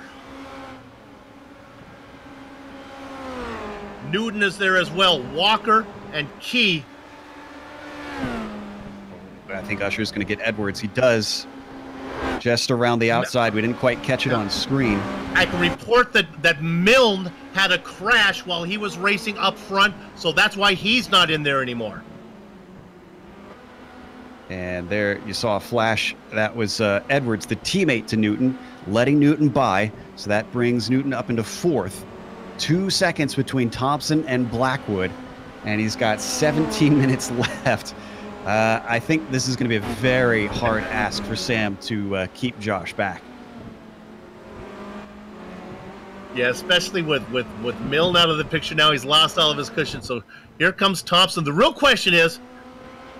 Newton is there as well. Walker and Key. I think Usher's going to get Edwards. He does. Just around the outside. We didn't quite catch it on screen. I can report that Milne had a crash while he was racing up front, so that's why he's not in there anymore. And there you saw a flash. That was Edwards, the teammate to Newton, letting Newton by. So that brings Newton up into 4th. 2 seconds between Thompson and Blackwood, and he's got 17 minutes left. I think this is going to be a very hard ask for Sam to keep Josh back. Yeah, especially with Milne out of the picture now. He's lost all of his cushion. So here comes Thompson. The real question is,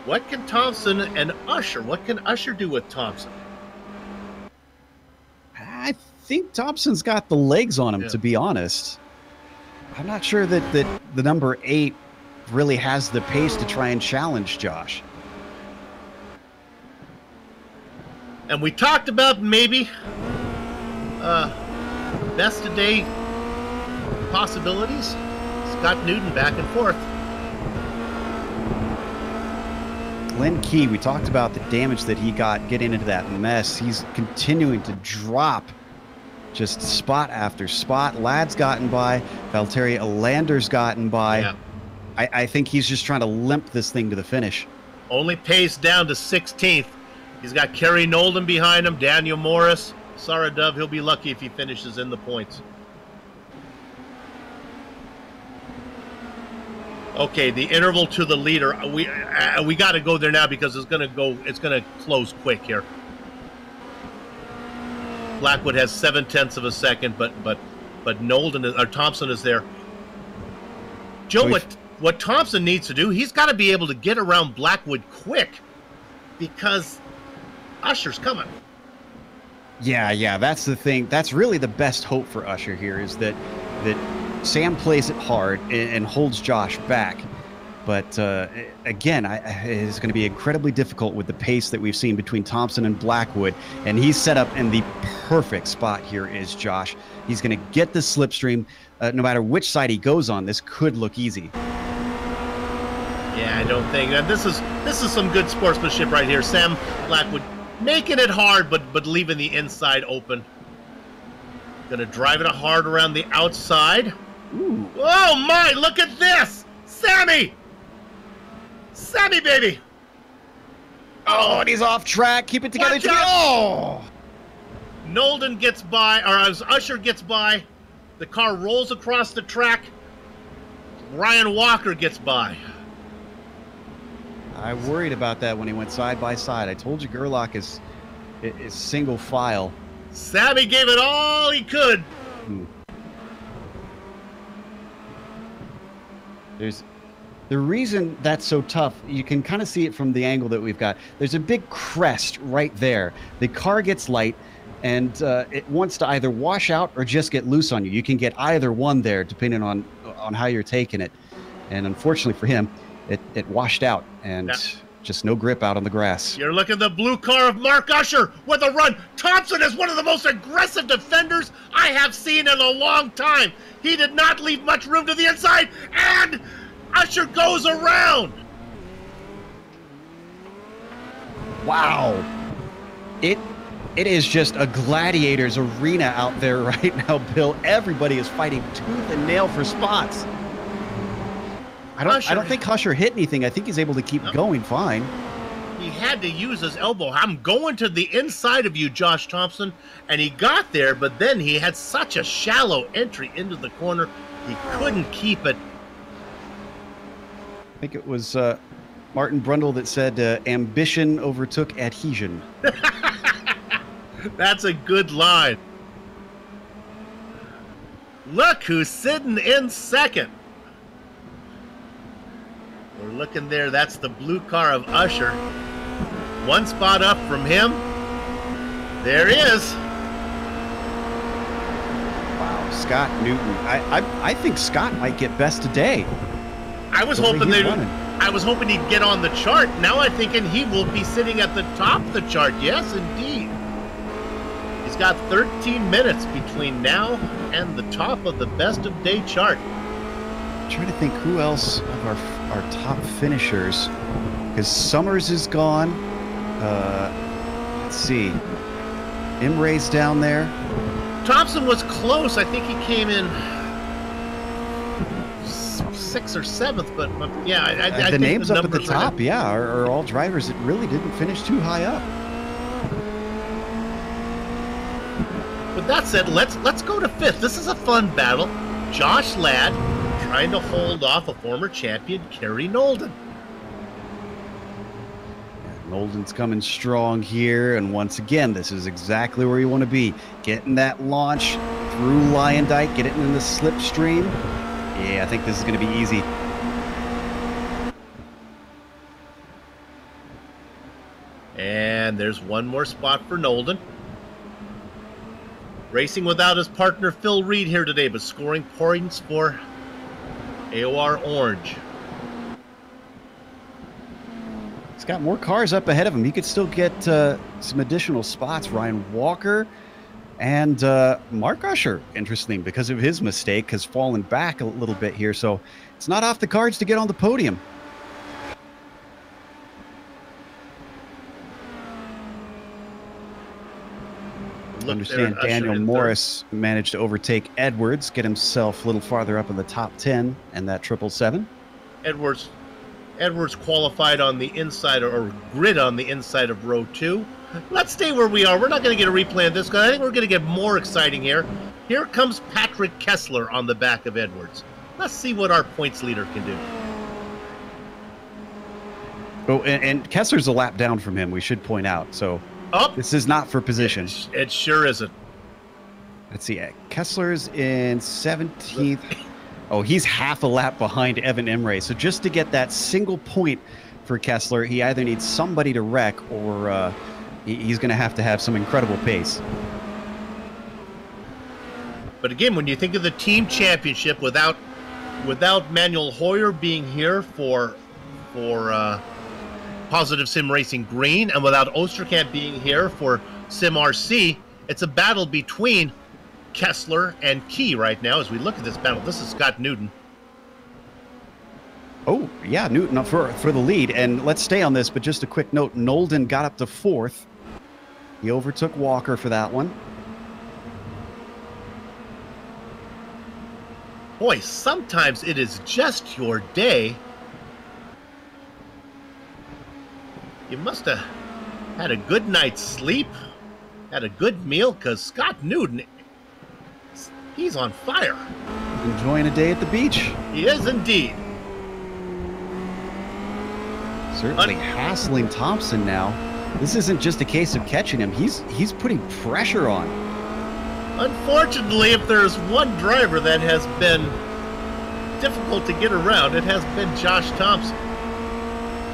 what can Thompson and Usher, what can Usher do with Thompson? I think Thompson's got the legs on him, to be honest. I'm not sure that the number 8 really has the pace to try and challenge Josh. And we talked about maybe best today possibilities. Scott Newton back and forth. Glenn Key, we talked about the damage that he got getting into that mess. He's continuing to drop just spot after spot. Ladd's gotten by. Valtteri Alander's gotten by. Yeah. I think he's just trying to limp this thing to the finish. Only pace down to 16th. He's got Kerry Nolden behind him, Daniel Morris, Sarah Dove. He'll be lucky if he finishes in the points. Okay, the interval to the leader. We got to go there now because it's going to close quick here. Blackwood has 0.7 of a second, but Nolden or Thompson is there. Joe, what Thompson needs to do, he's got to be able to get around Blackwood quick because Usher's coming. Yeah, that's the thing. That's really the best hope for Usher here is that Sam plays it hard and holds Josh back. But again, it's going to be incredibly difficult with the pace that we've seen between Thompson and Blackwood. And he's set up in the perfect spot here is Josh. He's going to get the slipstream. No matter which side he goes on, this could look easy. Yeah, I don't think that this is some good sportsmanship right here. Sam Blackwood making it hard, but leaving the inside open. Gonna drive it hard around the outside. Ooh. Oh my! Look at this, Sammy! Sammy, baby! Oh, and he's off track. Keep it together. Watch out. Oh! Nolden gets by, or as Usher gets by, the car rolls across the track. Ryan Walker gets by. I worried about that when he went side by side. I told you Gerlach is single file. Sammy gave it all he could. There's the reason that's so tough. You can kind of see it from the angle that we've got. There's a big crest right there. The car gets light, and it wants to either wash out or just get loose on you. You can get either one there, depending on how you're taking it. And unfortunately for him, it washed out and just no grip out on the grass. You're looking at the blue car of Mark Usher with a run. Thompson is one of the most aggressive defenders I have seen in a long time. He did not leave much room to the inside, and Usher goes around. Wow. It is just a gladiator's arena out there right now, Bill. Everybody is fighting tooth and nail for spots. I don't think Usher hit anything. I think he's able to keep going fine. He had to use his elbow. I'm going to the inside of you, Josh Thompson. And he got there, but then he had such a shallow entry into the corner, he couldn't keep it. I think it was Martin Brundle that said ambition overtook adhesion. That's a good line. Look who's sitting in second. We're looking there. That's the blue car of Usher. One spot up from him. There he is. Wow, Scott Newton. I think Scott might get best today. I was hoping he'd get on the chart. Now I'm thinking he will be sitting at the top of the chart. Yes, indeed. He's got 13 minutes between now and the top of the best of day chart. I'm trying to think who else of our top finishers, because Summers is gone. Let's see. Imre's down there. Thompson was close. I think he came in 6th or 7th, but yeah, I the think names the up at the numbers top, yeah, are all drivers that really didn't finish too high up. With that said, let's go to 5th. This is a fun battle. Josh Ladd trying to hold off a former champion, Kerry Nolden. Nolden's coming strong here, and once again, this is exactly where you want to be. Getting that launch through Lyondike, get it in the slipstream. Yeah, I think this is going to be easy. And there's one more spot for Nolden. Racing without his partner Phil Reed here today, but scoring points for AOR Orange. He's got more cars up ahead of him. He could still get some additional spots. Ryan Walker and Mark Usher, interesting, because of his mistake, has fallen back a little bit here. So it's not off the cards to get on the podium. I understand Daniel Morris managed to overtake Edwards, get himself a little farther up in the top 10 and that 777. Edwards qualified on the inside, or grid on the inside of row 2. Let's stay where we are. We're not going to get a replay of this, because I think we're going to get more exciting here. Here comes Patrick Kessler on the back of Edwards. Let's see what our points leader can do. Oh, and Kessler's a lap down from him, we should point out. So this is not for position. It sure isn't. Let's see. Kessler's in 17th. Oh, he's half a lap behind Evan Imre. So just to get that single point for Kessler, he either needs somebody to wreck, or he's going to have some incredible pace. But again, when you think of the team championship, without Manuel Hoyer being here for Positive Sim Racing Green, and without Osterkamp being here for Sim RC, it's a battle between Kessler and Key right now as we look at this battle. This is Scott Newton. Oh, yeah, Newton up for the lead. And let's stay on this, but just a quick note, Nolden got up to 4th. He overtook Walker for that one. Boy, sometimes it is just your day. You must have had a good night's sleep, had a good meal, because Scott Newton, he's on fire. Enjoying a day at the beach. He is indeed. Certainly hassling Thompson now. This isn't just a case of catching him. He's putting pressure on. Unfortunately, if there's one driver that has been difficult to get around, it has been Josh Thompson.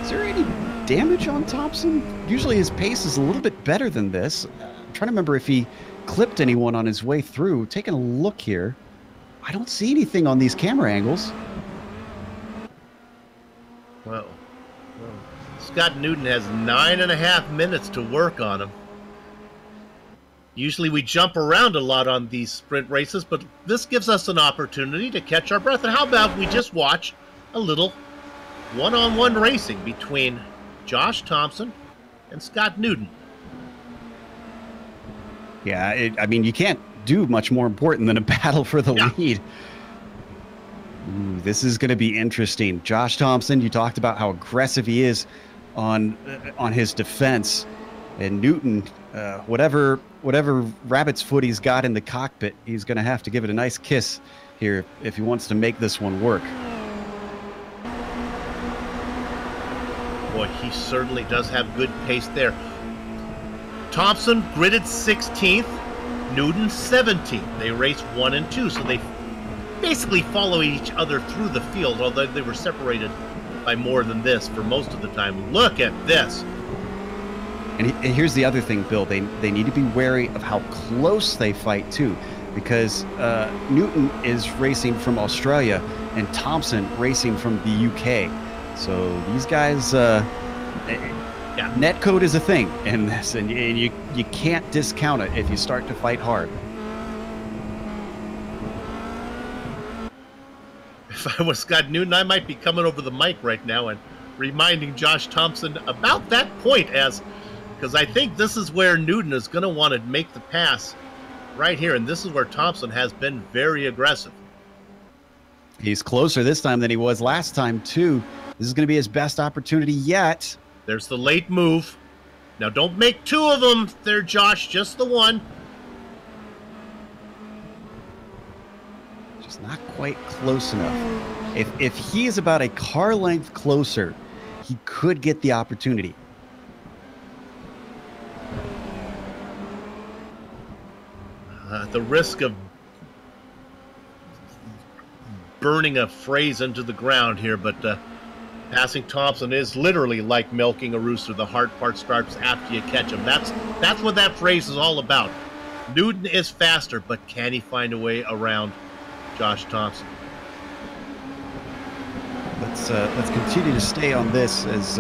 Is there any damage on Thompson? Usually his pace is a little bit better than this. I'm trying to remember if he clipped anyone on his way through. Taking a look here. I don't see anything on these camera angles. Well, Scott Newton has 9.5 minutes to work on him. Usually we jump around a lot on these sprint races, but this gives us an opportunity to catch our breath. And how about we just watch a little one-on-one racing between Josh Thompson and Scott Newton? Yeah, I mean, you can't do much more important than a battle for the lead. Ooh, this is going to be interesting. Josh Thompson, you talked about how aggressive he is on his defense, and Newton, whatever rabbit's foot he's got in the cockpit, he's going to have to give it a nice kiss here if he wants to make this one work. Boy, he certainly does have good pace there. Thompson gridded 16th, Newton 17th. They race 1 and 2, so they basically follow each other through the field, although they were separated by more than this for most of the time. Look at this. And here's the other thing, Bill. They need to be wary of how close they fight, too, because Newton is racing from Australia and Thompson racing from the UK. So these guys, netcode is a thing in this, and you can't discount it if you start to fight hard. If I was Scott Newton, I might be coming over the mic right now and reminding Josh Thompson about that point, because I think this is where Newton is going to want to make the pass right here, and this is where Thompson has been very aggressive. He's closer this time than he was last time, too. This is going to be his best opportunity yet. There's the late move. Now, don't make 2 of them there, Josh, just the one. Just not quite close enough. If he is about a car length closer, he could get the opportunity. The risk of burning a phrase into the ground here, but passing Thompson is literally like milking a rooster. The hard part starts after you catch him. That's what that phrase is all about. Newton is faster, but can he find a way around Josh Thompson? Let's continue to stay on this as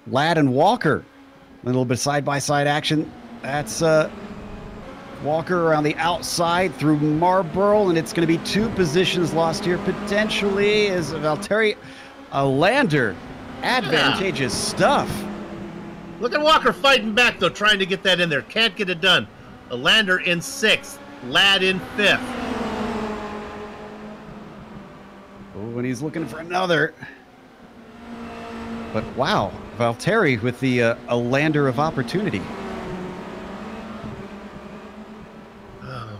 Ladd and Walker, a little bit side-by-side action. That's Walker around the outside through Marlboro, and it's going to be 2 positions lost here potentially as Valtteri Lander. Advantageous stuff. Look at Walker fighting back, though, trying to get that in there. Can't get it done. Lander in 6th, Ladd in 5th. Oh, and he's looking for another. But wow, Valtteri with the a Lander of opportunity.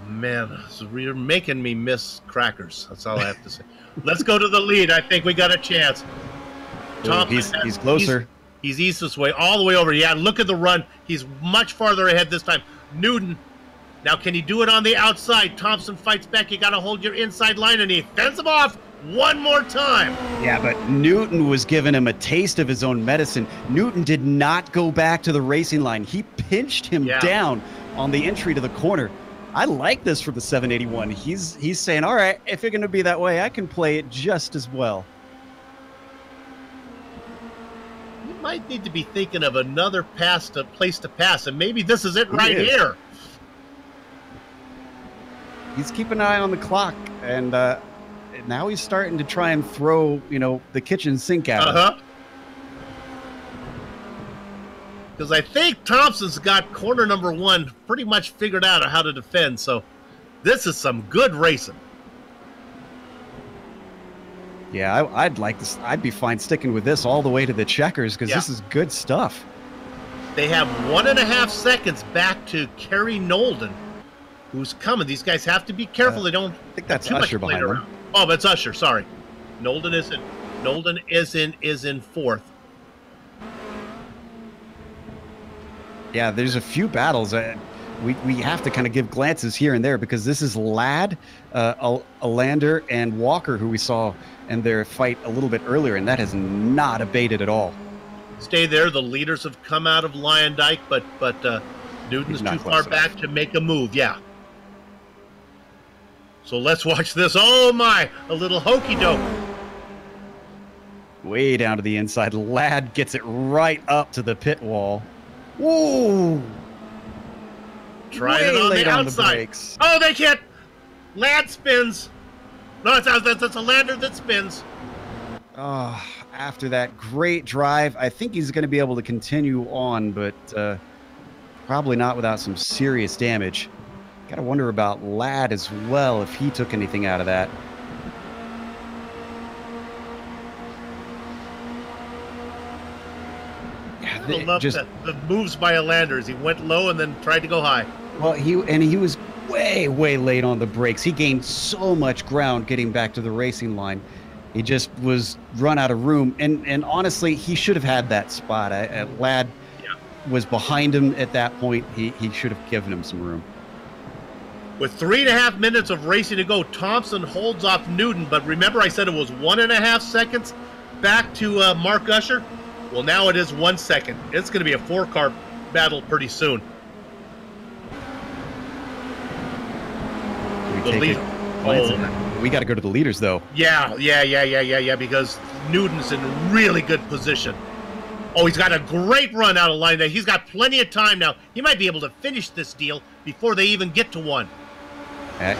Man, so you're making me miss crackers. That's all I have to say. Let's go to the lead. I think we got a chance. He's closer. He's east this way, all the way over. Yeah, look at the run. He's much farther ahead this time. Newton. Now, can he do it on the outside? Thompson fights back. You got to hold your inside line, and he fends him off one more time. Yeah, but Newton was giving him a taste of his own medicine. Newton did not go back to the racing line. He pinched him down on the entry to the corner. I like this from the 781. He's saying, all right, if you're going to be that way, I can play it just as well. You might need to be thinking of another place to pass, and maybe this is it right here. He's keeping an eye on the clock, and now he's starting to try and throw, the kitchen sink at him. Uh-huh. Because I think Thompson's got corner number 1 pretty much figured out how to defend, so this is some good racing. Yeah, I'd like this. I'd be fine sticking with this all the way to the checkers because this is good stuff. They have 1.5 seconds back to Kerry Nolden, who's coming. These guys have to be careful. They don't. I think that's Usher behind them. Oh, that's Usher. Sorry, Nolden is in 4th. Yeah, there's a few battles. We have to kind of give glances here and there because this is Ladd, Alander, and Walker, who we saw in their fight a little bit earlier, and that has not abated at all. Stay there. The leaders have come out of Lion Dyke, but Newton's too far back to make a move. Yeah. So let's watch this. Oh my! A little hokey doke. Way down to the inside. Ladd gets it right up to the pit wall. Whoa! Trying it on the outside. Oh, they can't. Ladd spins. No, that's a lander that spins. Oh, after that great drive, I think he's going to be able to continue on, but probably not without some serious damage. Got to wonder about Ladd as well, if he took anything out of that. I love the moves by Alander as he went low and then tried to go high. Well, he was way late on the brakes. He gained so much ground getting back to the racing line. He just was run out of room. And honestly, he should have had that spot. Ladd was behind him at that point. He should have given him some room. With 3.5 minutes of racing to go, Thompson holds off Newton. But remember I said it was 1.5 seconds back to Mark Usher? Well, now it is 1 second. It's going to be a 4-car battle pretty soon. We got to go to the leaders, though. Yeah, because Newton's in really good position. Oh, he's got a great run out of line there. He's got plenty of time now. He might be able to finish this deal before they even get to 1.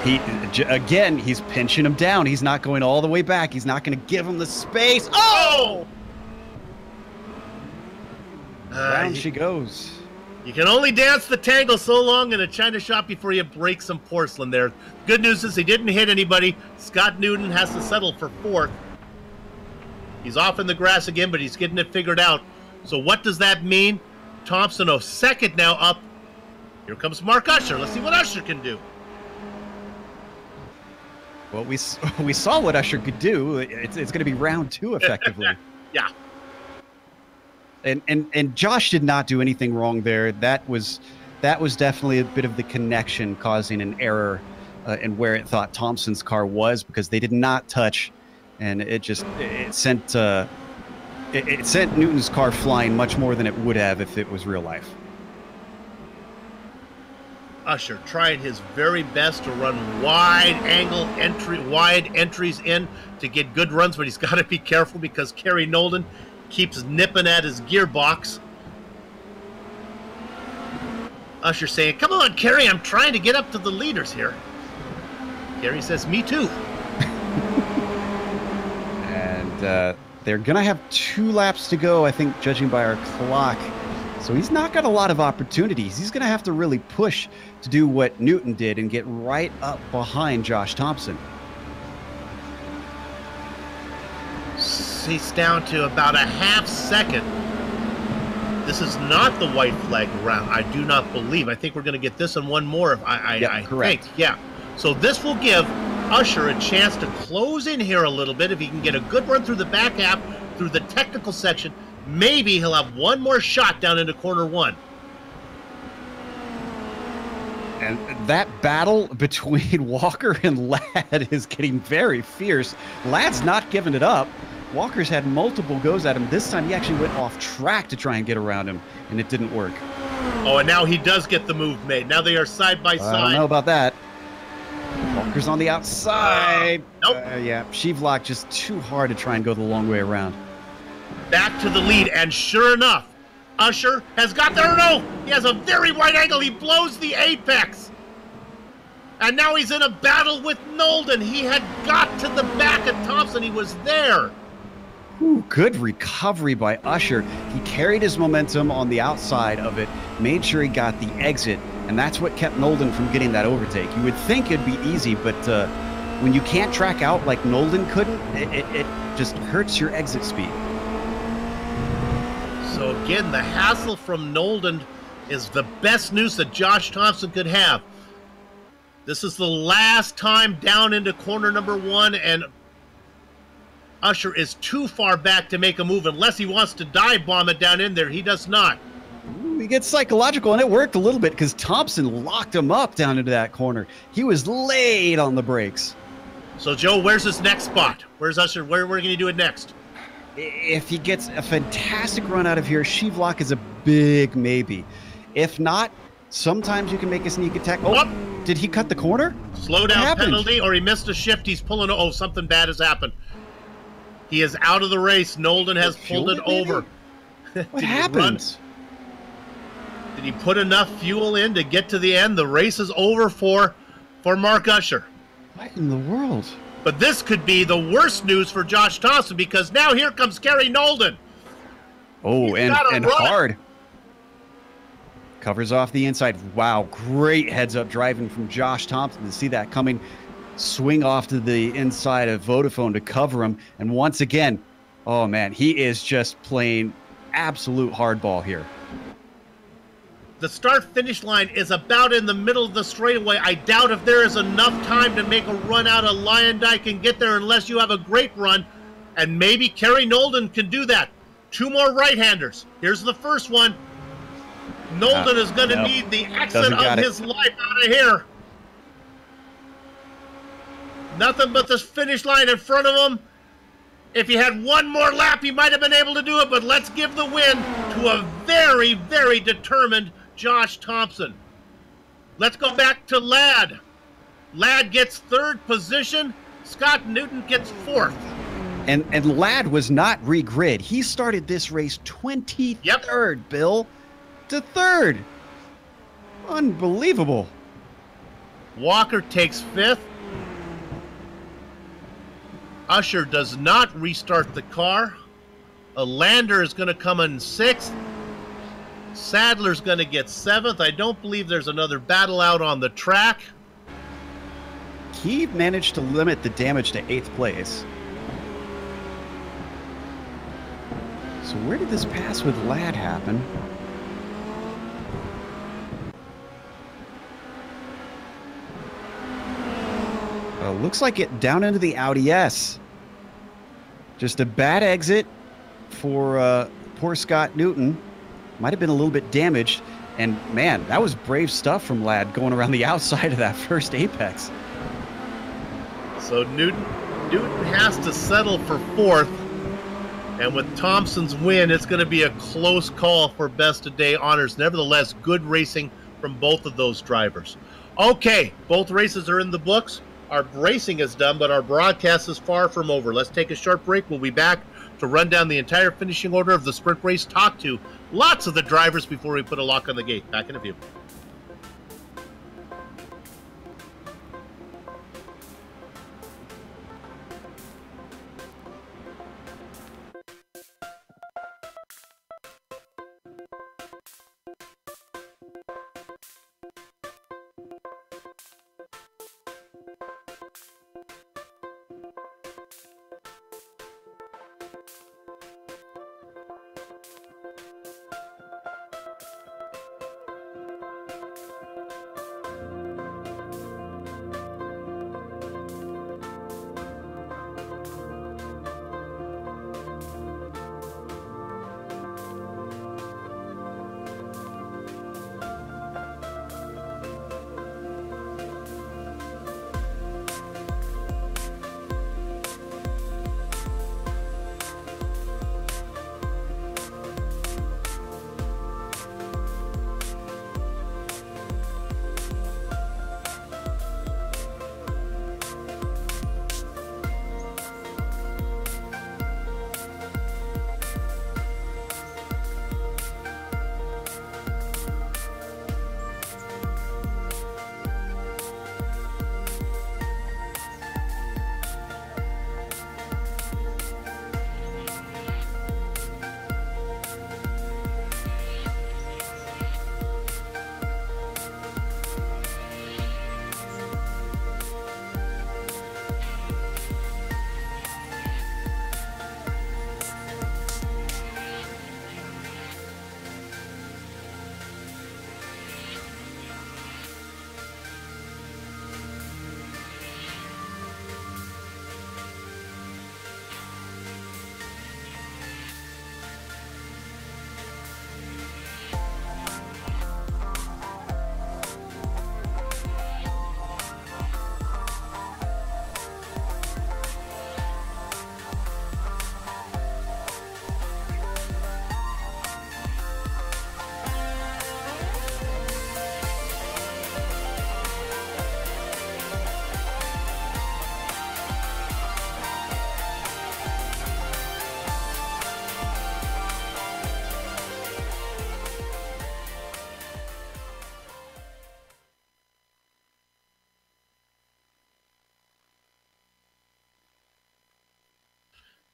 He's pinching him down. He's not going all the way back. He's not going to give him the space. Oh! Down she goes. You can only dance the tango so long in a china shop before you break some porcelain there. Good news is he didn't hit anybody. Scott Newton has to settle for 4th. He's off in the grass again, but he's getting it figured out. So what does that mean? Thompson, 2nd now up. Here comes Mark Usher. Let's see what Usher can do. Well, we saw what Usher could do. It's going to be round 2 effectively. Yeah. And Josh did not do anything wrong there. That was definitely a bit of the connection causing an error in where it thought Thompson's car was, because they did not touch, and it sent Newton's car flying much more than it would have if it was real life. Usher trying his very best to run wide entries in to get good runs, but he's got to be careful because Kerry Nolden keeps nipping at his gearbox. Usher saying, "Come on, Kerry, I'm trying to get up to the leaders here." Kerry says, "Me too." And they're going to have 2 laps to go, I think, judging by our clock. So he's not got a lot of opportunities. He's going to have to really push to do what Newton did and get right up behind Josh Thompson. He's down to about a half second. This is not the white flag round, I do not believe. I think we're going to get this and one more. I correct. think. Yeah. So this will give Usher a chance to close in here a little bit. If he can get a good run through the back half, through the technical section, maybe he'll have one more shot down into corner 1. And that battle between Walker and Ladd is getting very fierce. Ladd's not giving it up. Walker's had multiple goes at him. This time he actually went off track to try and get around him, and it didn't work. Oh, and now he does get the move made. Now they are side by side. I don't know about that. Walker's on the outside. Nope. Yeah, Shevlock just too hard to try and go the long way around. Back to the lead, and sure enough, Usher has got there. No, he has a very wide angle. He blows the apex. And now he's in a battle with Nolden. He had got to the back of Thompson. He was there. Ooh, good recovery by Usher. He carried his momentum on the outside of it, made sure he got the exit, and that's what kept Nolden from getting that overtake. You would think it'd be easy, but when you can't track out like Nolden couldn't, it just hurts your exit speed. So again, the hassle from Nolden is the best news that Josh Thompson could have. This is the last time down into corner number 1, and Usher is too far back to make a move unless he wants to dive bomb it down in there. He does not. Ooh, he gets psychological, and it worked a little bit because Thompson locked him up down into that corner. He was laid on the brakes. So, Joe, where's his next spot? Where's Usher? Where are we going to do it next? If he gets a fantastic run out of here, Shivlock is a big maybe. If not, sometimes you can make a sneak attack. Oh, did he cut the corner? Slow down penalty, or he missed a shift. He's pulling. Oh, something bad has happened. He is out of the race. Nolden has pulled it over. What happened? Did he put enough fuel in to get to the end? The race is over for Mark Usher. What in the world? But this could be the worst news for Josh Thompson, because now here comes Kerry Nolden. Oh, and hard. Covers off the inside. Wow, great heads-up driving from Josh Thompson to see that coming. Swing off to the inside of Vodafone to cover him. And once again, oh man, he is just playing absolute hardball here. The start-finish line is about in the middle of the straightaway. I doubt if there is enough time to make a run out of Lyondike and get there unless you have a great run. And maybe Kerry Nolden can do that. 2 more right-handers. Here's the first one. Nolden is going to need the exit of his life out of here. Nothing but this finish line in front of him. If he had one more lap, he might have been able to do it, but let's give the win to a very, very determined Josh Thompson. Let's go back to Ladd. Ladd gets 3rd position. Scott Newton gets 4th. And Ladd was not re-grid. He started this race 23rd, Bill, to 3rd. Unbelievable. Walker takes 5th. Usher does not restart the car. A Lander is going to come in 6th. Sadler's going to get 7th. I don't believe there's another battle out on the track. He managed to limit the damage to 8th place. So where did this pass with Ladd happen? Looks like it down into the Audi S. Just a bad exit for poor Scott Newton. Might have been a little bit damaged. And man, that was brave stuff from Ladd going around the outside of that first apex. So Newton has to settle for 4th. And with Thompson's win, it's going to be a close call for best of day honors. Nevertheless, good racing from both of those drivers. Okay, both races are in the books. Our racing is done, but our broadcast is far from over. Let's take a short break. We'll be back to run down the entire finishing order of the sprint race, talk to lots of the drivers before we put a lock on the gate. Back in a few.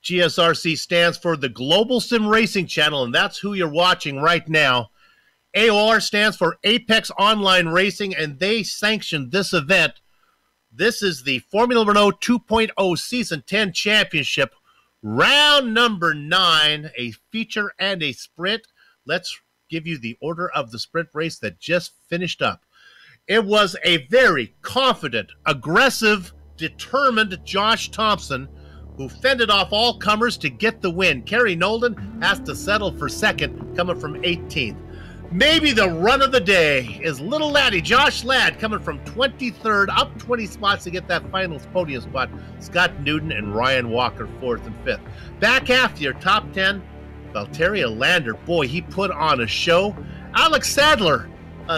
GSRC stands for the Global Sim Racing Channel, and that's who you're watching right now. AOR stands for Apex Online Racing, and they sanctioned this event. This is the Formula Renault 2.0 Season 10 Championship, round number 9, a feature and a sprint. Let's give you the order of the sprint race that just finished up. It was a very confident, aggressive, determined Josh Thompson who fended off all comers to get the win. Kerry Nolden has to settle for second, coming from 18th. Maybe the run of the day is little laddie Josh Ladd coming from 23rd, up 20 spots to get that final podium spot. Scott Newton and Ryan Walker 4th and 5th. Back half your top 10, Valtteri Lander. Boy, he put on a show. Alex Sadler,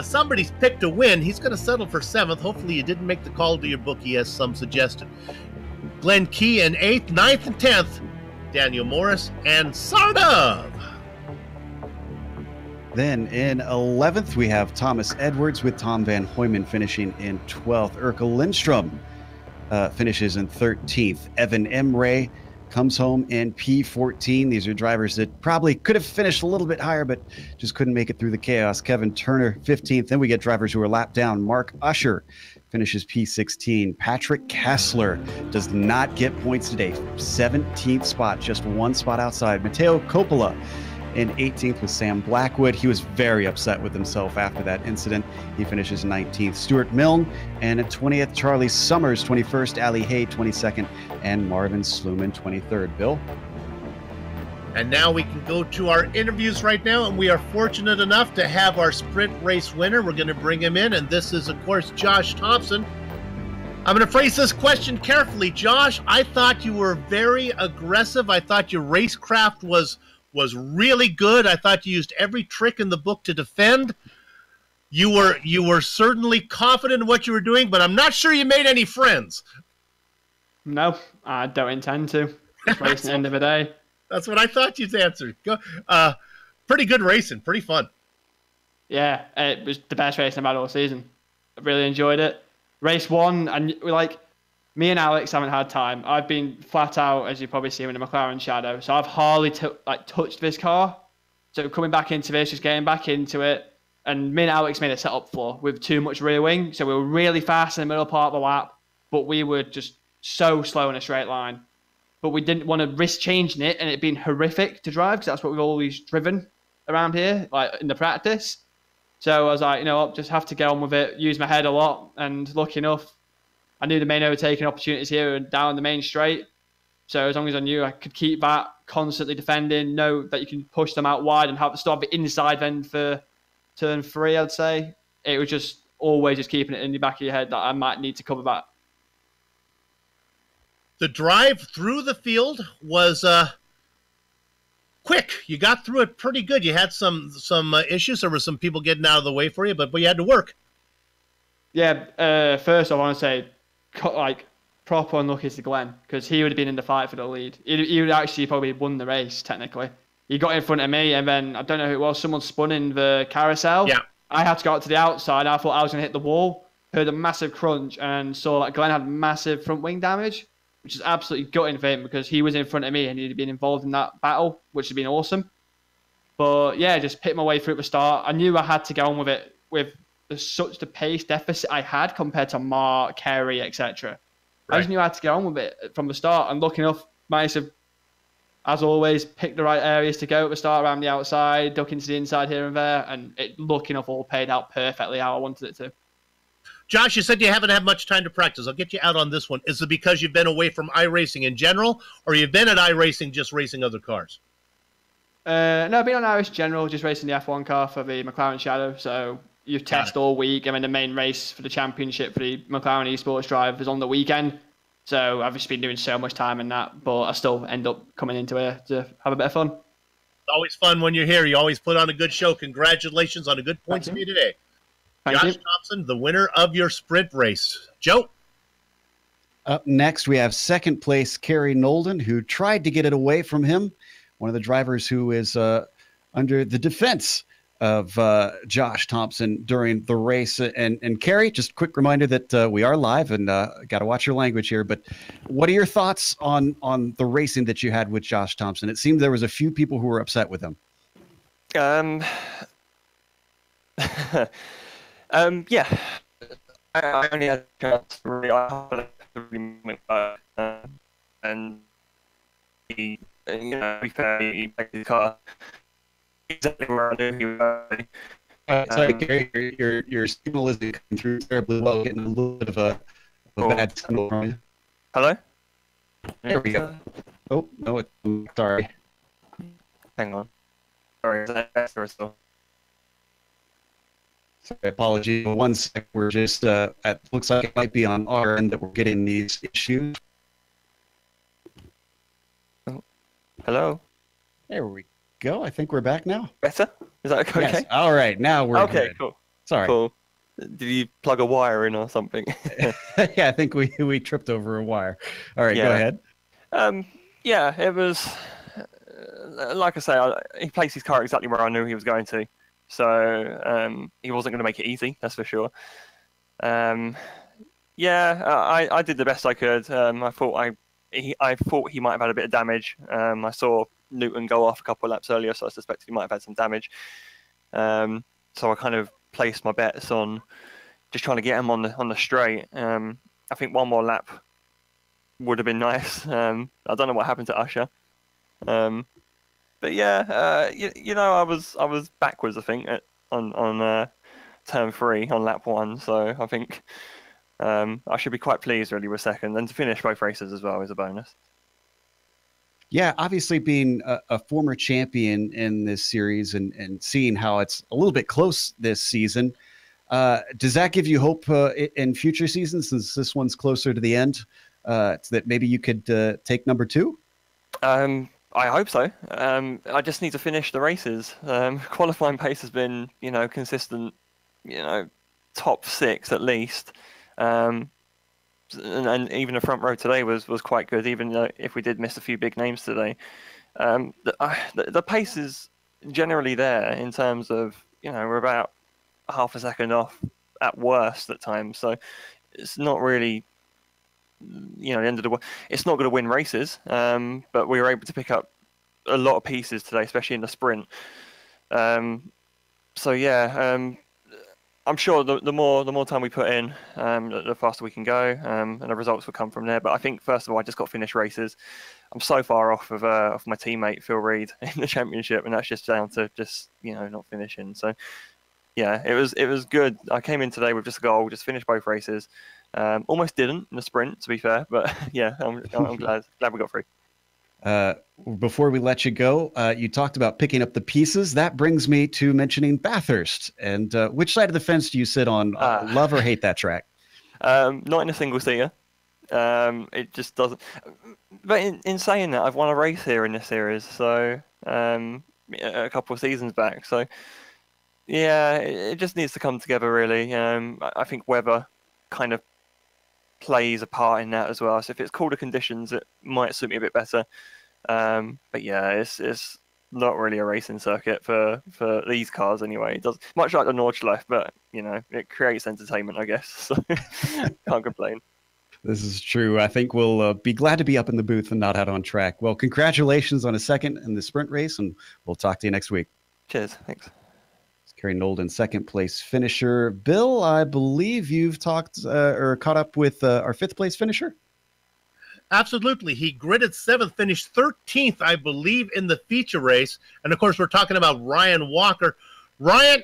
somebody's picked to win. He's going to settle for 7th. Hopefully you didn't make the call to your bookie, as some suggested. Glenn Key in 8th, 9th, and 10th. Daniel Morris and Sardov. Then in 11th, we have Thomas Edwards with Tom Van Hoyman finishing in 12th. Urkel Lindstrom finishes in 13th. Evan Emre comes home in P14. These are drivers that probably could have finished a little bit higher, but just couldn't make it through the chaos. Kevin Turner, 15th. Then we get drivers who are lapped down. Mark Usher finishes P16. Patrick Kessler does not get points today. 17th spot, just one spot outside. Matteo Coppola in 18th with Sam Blackwood. He was very upset with himself after that incident. He finishes 19th. Stuart Milne, and at 20th, Charlie Summers, 21st, Ali Hay, 22nd, and Marvin Sluman, 23rd. Bill? And now we can go to our interviews right now, and we are fortunate enough to have our sprint race winner. We're going to bring him in, and this is, of course, Josh Thompson. I'm going to phrase this question carefully. Josh, I thought you were very aggressive. I thought your racecraft was really good. I thought you used every trick in the book to defend. You were certainly confident in what you were doing, but I'm not sure you made any friends. No, I don't intend to. It's racing at the end of the day. That's what I thought you'd answer. Pretty good racing, pretty fun. Yeah, it was the best racing I've had all season. I really enjoyed it. Race 1, and me and Alex haven't had time. I've been flat out, as you probably see, in the McLaren shadow. So I've hardly touched this car. So coming back into this, just getting back into it. And me and Alex made a setup flaw with too much rear wing. So we were really fast in the middle part of the lap, but we were just so slow in a straight line. But we didn't want to risk changing it and it being horrific to drive, because that's what we've always driven around here, in the practice. So I was like, I'll just have to get on with it, use my head a lot. And lucky enough, I knew the main overtaking opportunities here and down the main straight. So as long as I knew I could keep that constantly defending, know that you can push them out wide and still have the inside end for turn 3, I'd say. It was just always just keeping it in the back of your head that I might need to cover that. The drive through the field was quick. You got through it pretty good. You had some issues. There were some people getting out of the way for you, but you had to work. Yeah, first I want to say, proper unlucky to Glenn, because he would have been in the fight for the lead. He would actually probably won the race, technically. He got in front of me, and then, I don't know who it was, someone spun in the carousel. Yeah. I had to go out to the outside. I thought I was going to hit the wall, heard a massive crunch, and saw that Glenn had massive front wing damage, which is absolutely gutting for him, because he was in front of me, and he'd been involved in that battle, which had been awesome. But, yeah, just picked my way through at the start. I knew I had to go on with it, with such the pace deficit I had compared to Mark, Kerry, etc. Right. I just knew I had to get on with it from the start, and lucky enough, managed to, as always, pick the right areas to go at the start, around the outside, duck into the inside here and there, and it, lucky enough, all paid out perfectly how I wanted it to. Josh, you said you haven't had much time to practice. I'll get you out on this one. Is it because you've been away from iRacing in general, or you've been at iRacing just racing other cars? No, I've been on iRacing in general, just racing the F1 car for the McLaren Shadow, so you test all week. I mean, the main race for the championship for the McLaren Esports Drive is on the weekend. So I've just been doing so much time in that, but I still end up coming into it to have a bit of fun. It's always fun when you're here. You always put on a good show. Congratulations on a good points for you today. Thank you. Josh Thompson, the winner of your sprint race. Joe? Up next, we have second place Kerry Nolden, who tried to get it away from him. One of the drivers who is under the defense of Josh Thompson during the race. And Carrie, just a quick reminder that we are live and got to watch your language here. But what are your thoughts on the racing that you had with Josh Thompson? It seemed there was a few people who were upset with him. Yeah. I only had a chance to really, and he, to be fair, he played his car exactly where I knew he was going. Sorry, Gary, your signal isn't coming through terribly well. Getting a little bit of a bad signal from you. Hello? There we go. Oh, no, sorry. Hang on. Sorry, is that better or so? Sorry, apologies. 1 sec. We're just, it looks like it might be on our end that we're getting these issues. Oh. Hello? There we go. I think we're back now. Better? Is that okay? Yes. All right. Now we're okay, good. Cool. Sorry. Cool. Did you plug a wire in or something? Yeah, I think we tripped over a wire. All right, go ahead. Yeah, it was, like I say, he placed his car exactly where I knew he was going to. So he wasn't going to make it easy, that's for sure. I did the best I could. I thought he might have had a bit of damage. I saw Newton go off a couple of laps earlier, so I suspected he might have had some damage. So I kind of placed my bets on just trying to get him on the straight. I think one more lap would have been nice. I don't know what happened to Usher. But yeah, I was backwards, I think, on turn 3 on lap 1. So I think I should be quite pleased really with second, and to finish both races as well is a bonus. Yeah, obviously being a former champion in this series and seeing how it's a little bit close this season, does that give you hope in future seasons, since this one's closer to the end, that maybe you could take number 2? I hope so. I just need to finish the races. Qualifying pace has been, consistent, top 6 at least. And even the front row today was quite good, even though if we did miss a few big names today. The pace is generally there in terms of, we're about half a second off at worst at times. So it's not really, the end of the it's not going to win races, but we were able to pick up a lot of pieces today, especially in the sprint. I'm sure the more time we put in, the faster we can go, and the results will come from there. But I think first of all, I just got to finish races. I'm so far off of my teammate Phil Reed in the championship, and that's just down to just not finishing. So yeah, it was good. I came in today with just a goal, just finish both races. Almost didn't in the sprint, to be fair, but yeah, I'm glad we got through. Before we let you go, you talked about picking up the pieces. That brings me to mentioning Bathurst. And which side of the fence do you sit on? Love or hate that track? Not in a single seater. It just doesn't. But in saying that, I've won a race here in this series, so a couple of seasons back. So yeah, it just needs to come together really. I think weather kind of plays a part in that as well. So if it's colder conditions, it might suit me a bit better. But yeah, it's not really a racing circuit for these cars anyway. It does much like the Nordschleife, but it creates entertainment, I guess. So can't complain. This is true. I think we'll be glad to be up in the booth and not out on track. Well, congratulations on a second in the sprint race, and we'll talk to you next week. Cheers. Thanks. Kerry Nolden, second place finisher. Bill, I believe you've talked or caught up with our 5th place finisher. Absolutely. He gridded 7th, finished 13th, I believe, in the feature race. And of course, we're talking about Ryan Walker. Ryan,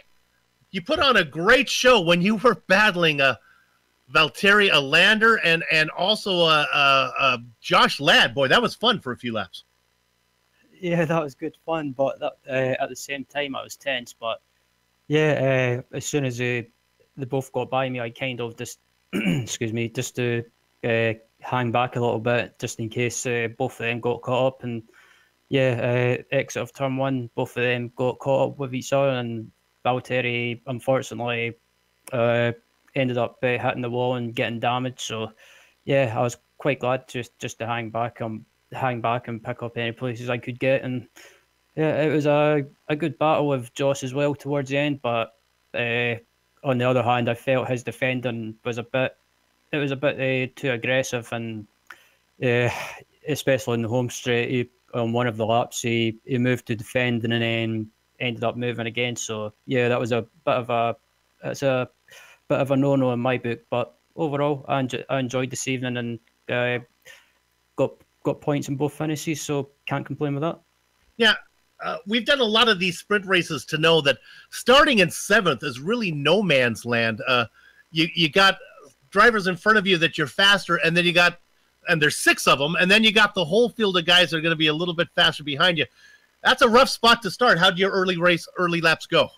you put on a great show when you were battling Valtteri Alander and also Josh Ladd. Boy, that was fun for a few laps. Yeah, that was good fun, but at the same time, I was tense. But yeah, as soon as they both got by me, I kind of just, excuse me, just to hang back a little bit, just in case both of them got caught up. And yeah, exit of turn 1, both of them got caught up with each other, and Valtteri, unfortunately, ended up hitting the wall and getting damaged. So yeah, I was quite glad just to hang back and pick up any places I could get. And Yeah, it was a good battle with Joss as well towards the end, but on the other hand, I felt his defending was a bit too aggressive, and uh, especially in the home straight, on one of the laps, he moved to defend and then ended up moving again. So yeah, that was it's a bit of a no-no in my book. But overall, I enjoyed this evening and got points in both finishes, so can't complain with that. Yeah, we've done a lot of these sprint races to know that starting in 7th is really no man's land. You got drivers in front of you that you're faster, and then and there's 6 of them, and then you got the whole field of guys that are going to be a little bit faster behind you. That's a rough spot to start. How did your early laps go?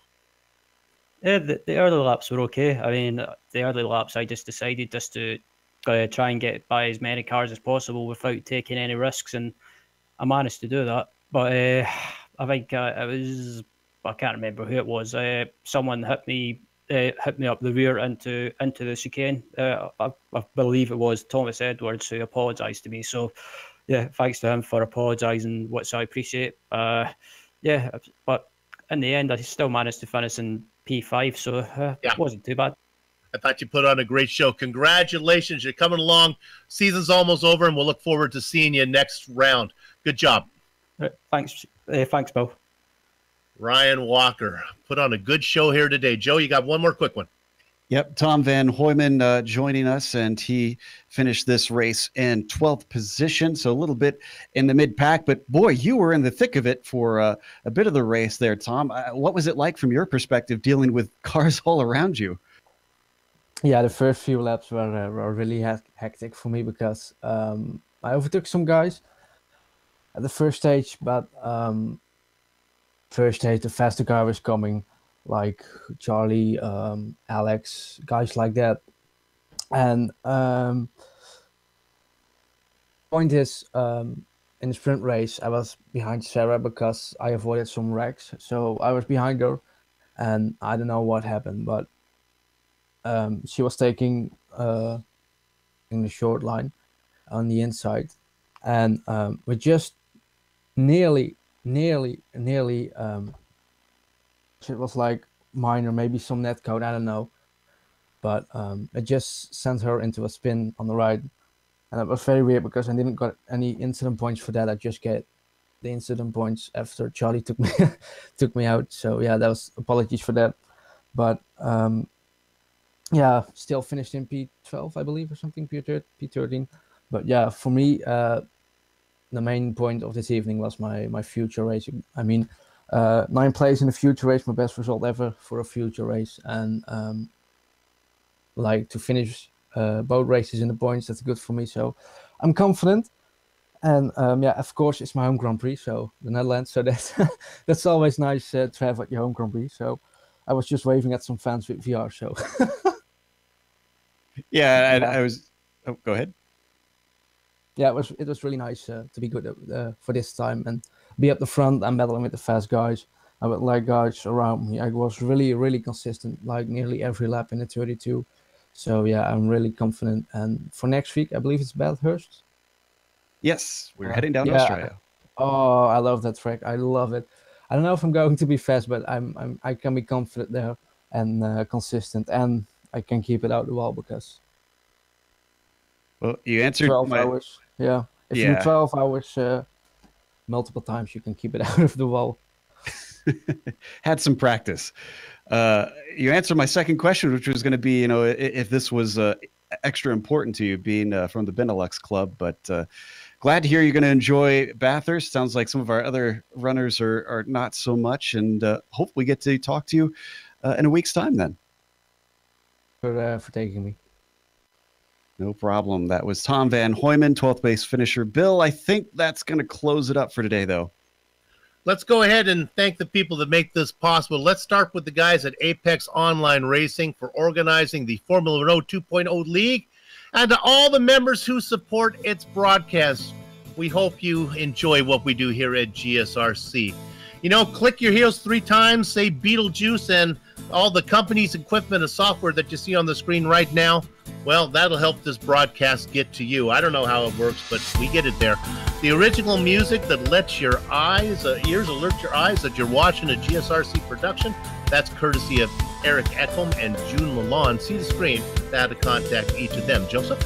Yeah, the early laps were okay. I mean, the early laps, I just decided just to try and get by as many cars as possible without taking any risks, and I managed to do that. But I think I can't remember who it was. Someone hit me up the rear into the chicane. I believe it was Thomas Edwards who apologised to me. So yeah, thanks to him for apologising, which I appreciate. Yeah, but in the end, I still managed to finish in P5, so it wasn't too bad. I thought you put on a great show. Congratulations, you're coming along. Season's almost over, and we'll look forward to seeing you next round. Good job. Thanks, Bill. Ryan Walker put on a good show here today. Joe, you got one more quick one. Yep, Tom Van Hooyman joining us, and he finished this race in 12th position, so a little bit in the mid-pack. But, boy, you were in the thick of it for a bit of the race there, Tom. What was it like from your perspective dealing with cars all around you? Yeah, the first few laps were really hectic for me because I overtook some guys at the first stage, but first stage, the faster car was coming, like Charlie, Alex, guys like that. And point is, in the sprint race, I was behind Sarah because I avoided some wrecks. So I was behind her, and I don't know what happened, but she was taking in the short line on the inside, and we just nearly it was like minor, maybe some net code, I don't know, but it just sent her into a spin on the right, and it was very weird because I didn't got any incident points for that. I just get the incident points after Charlie took me out. So yeah, that was apologies for that, but yeah, still finished in P12, I believe, or something, P13. But yeah, for me, the main point of this evening was my future racing. I mean, 9th place in the future race, my best result ever for a future race, and like to finish both races in the points, that's good for me. So I'm confident, and yeah, of course, it's my home Grand Prix, so the Netherlands. So that's always nice to have at your home Grand Prix. So I was just waving at some fans with VR. So yeah, I was. Oh, go ahead. Yeah, it was really nice to be good for this time and be up the front and battling with the fast guys. I would like guys around me. I was really consistent, like nearly every lap in the 32. So yeah, I'm really confident. And for next week, I believe it's Bathurst. Yes, we're heading down to Australia. Oh, I love that track. I love it. I don't know if I'm going to be fast, but I can be confident there and consistent, and I can keep it out the wall because. Well, you answered 12 hours. Yeah. If you do 12 hours multiple times, you can keep it out of the wall. Had some practice. You answered my second question, which was going to be, if this was extra important to you, being from the Benelux club. But glad to hear you're going to enjoy Bathurst. Sounds like some of our other runners are not so much. And hope we get to talk to you in a week's time then. For taking me. No problem. That was Tom Van Hooyman, 12th place finisher. Bill, I think that's going to close it up for today, though. Let's go ahead and thank the people that make this possible. Let's start with the guys at Apex Online Racing for organizing the Formula Renault 2.0 League, and to all the members who support its broadcast. We hope you enjoy what we do here at GSRC. Click your heels 3 times, say Beetlejuice, and all the companies, equipment, and software that you see on the screen right now. Well, that'll help this broadcast get to you. I don't know how it works, but we get it there. The original music that lets your ears alert your eyes that you're watching a GSRC production, that's courtesy of Eric Ekholm and June Lalonde. See the screen to how to contact each of them. Joseph?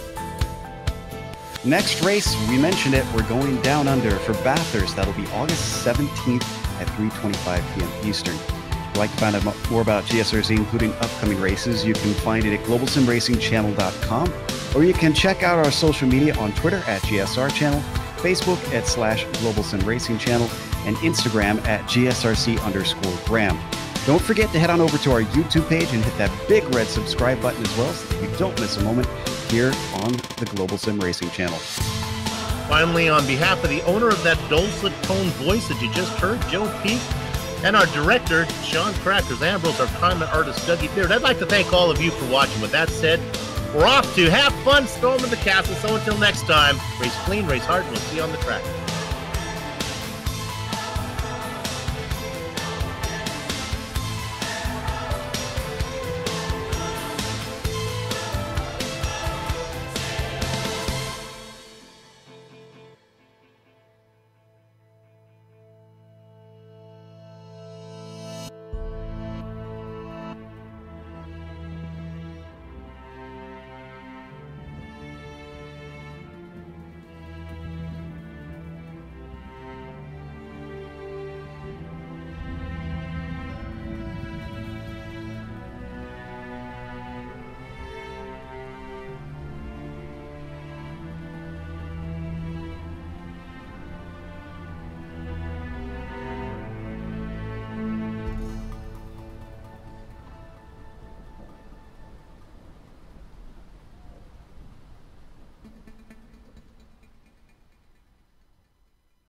Next race, we mentioned it, we're going down under for Bathurst. That'll be August 17th at 3:25 p.m. Eastern. If you'd like to find out more about GSRC, including upcoming races, you can find it at globalsimracingchannel.com, or you can check out our social media on Twitter at GSR Channel, Facebook at /Global Sim Racing Channel, and Instagram at GSRC_Graham. Don't forget to head on over to our YouTube page and hit that big red subscribe button as well so that you don't miss a moment here on the Global Sim Racing Channel. Finally, on behalf of the owner of that dulcet tone voice that you just heard, Joe Peak, and our director, Sean Crackers Ambrose, our content artist, Dougie Beard, I'd like to thank all of you for watching. With that said, we're off to have fun storming the castle. So until next time, race clean, race hard, and we'll see you on the track.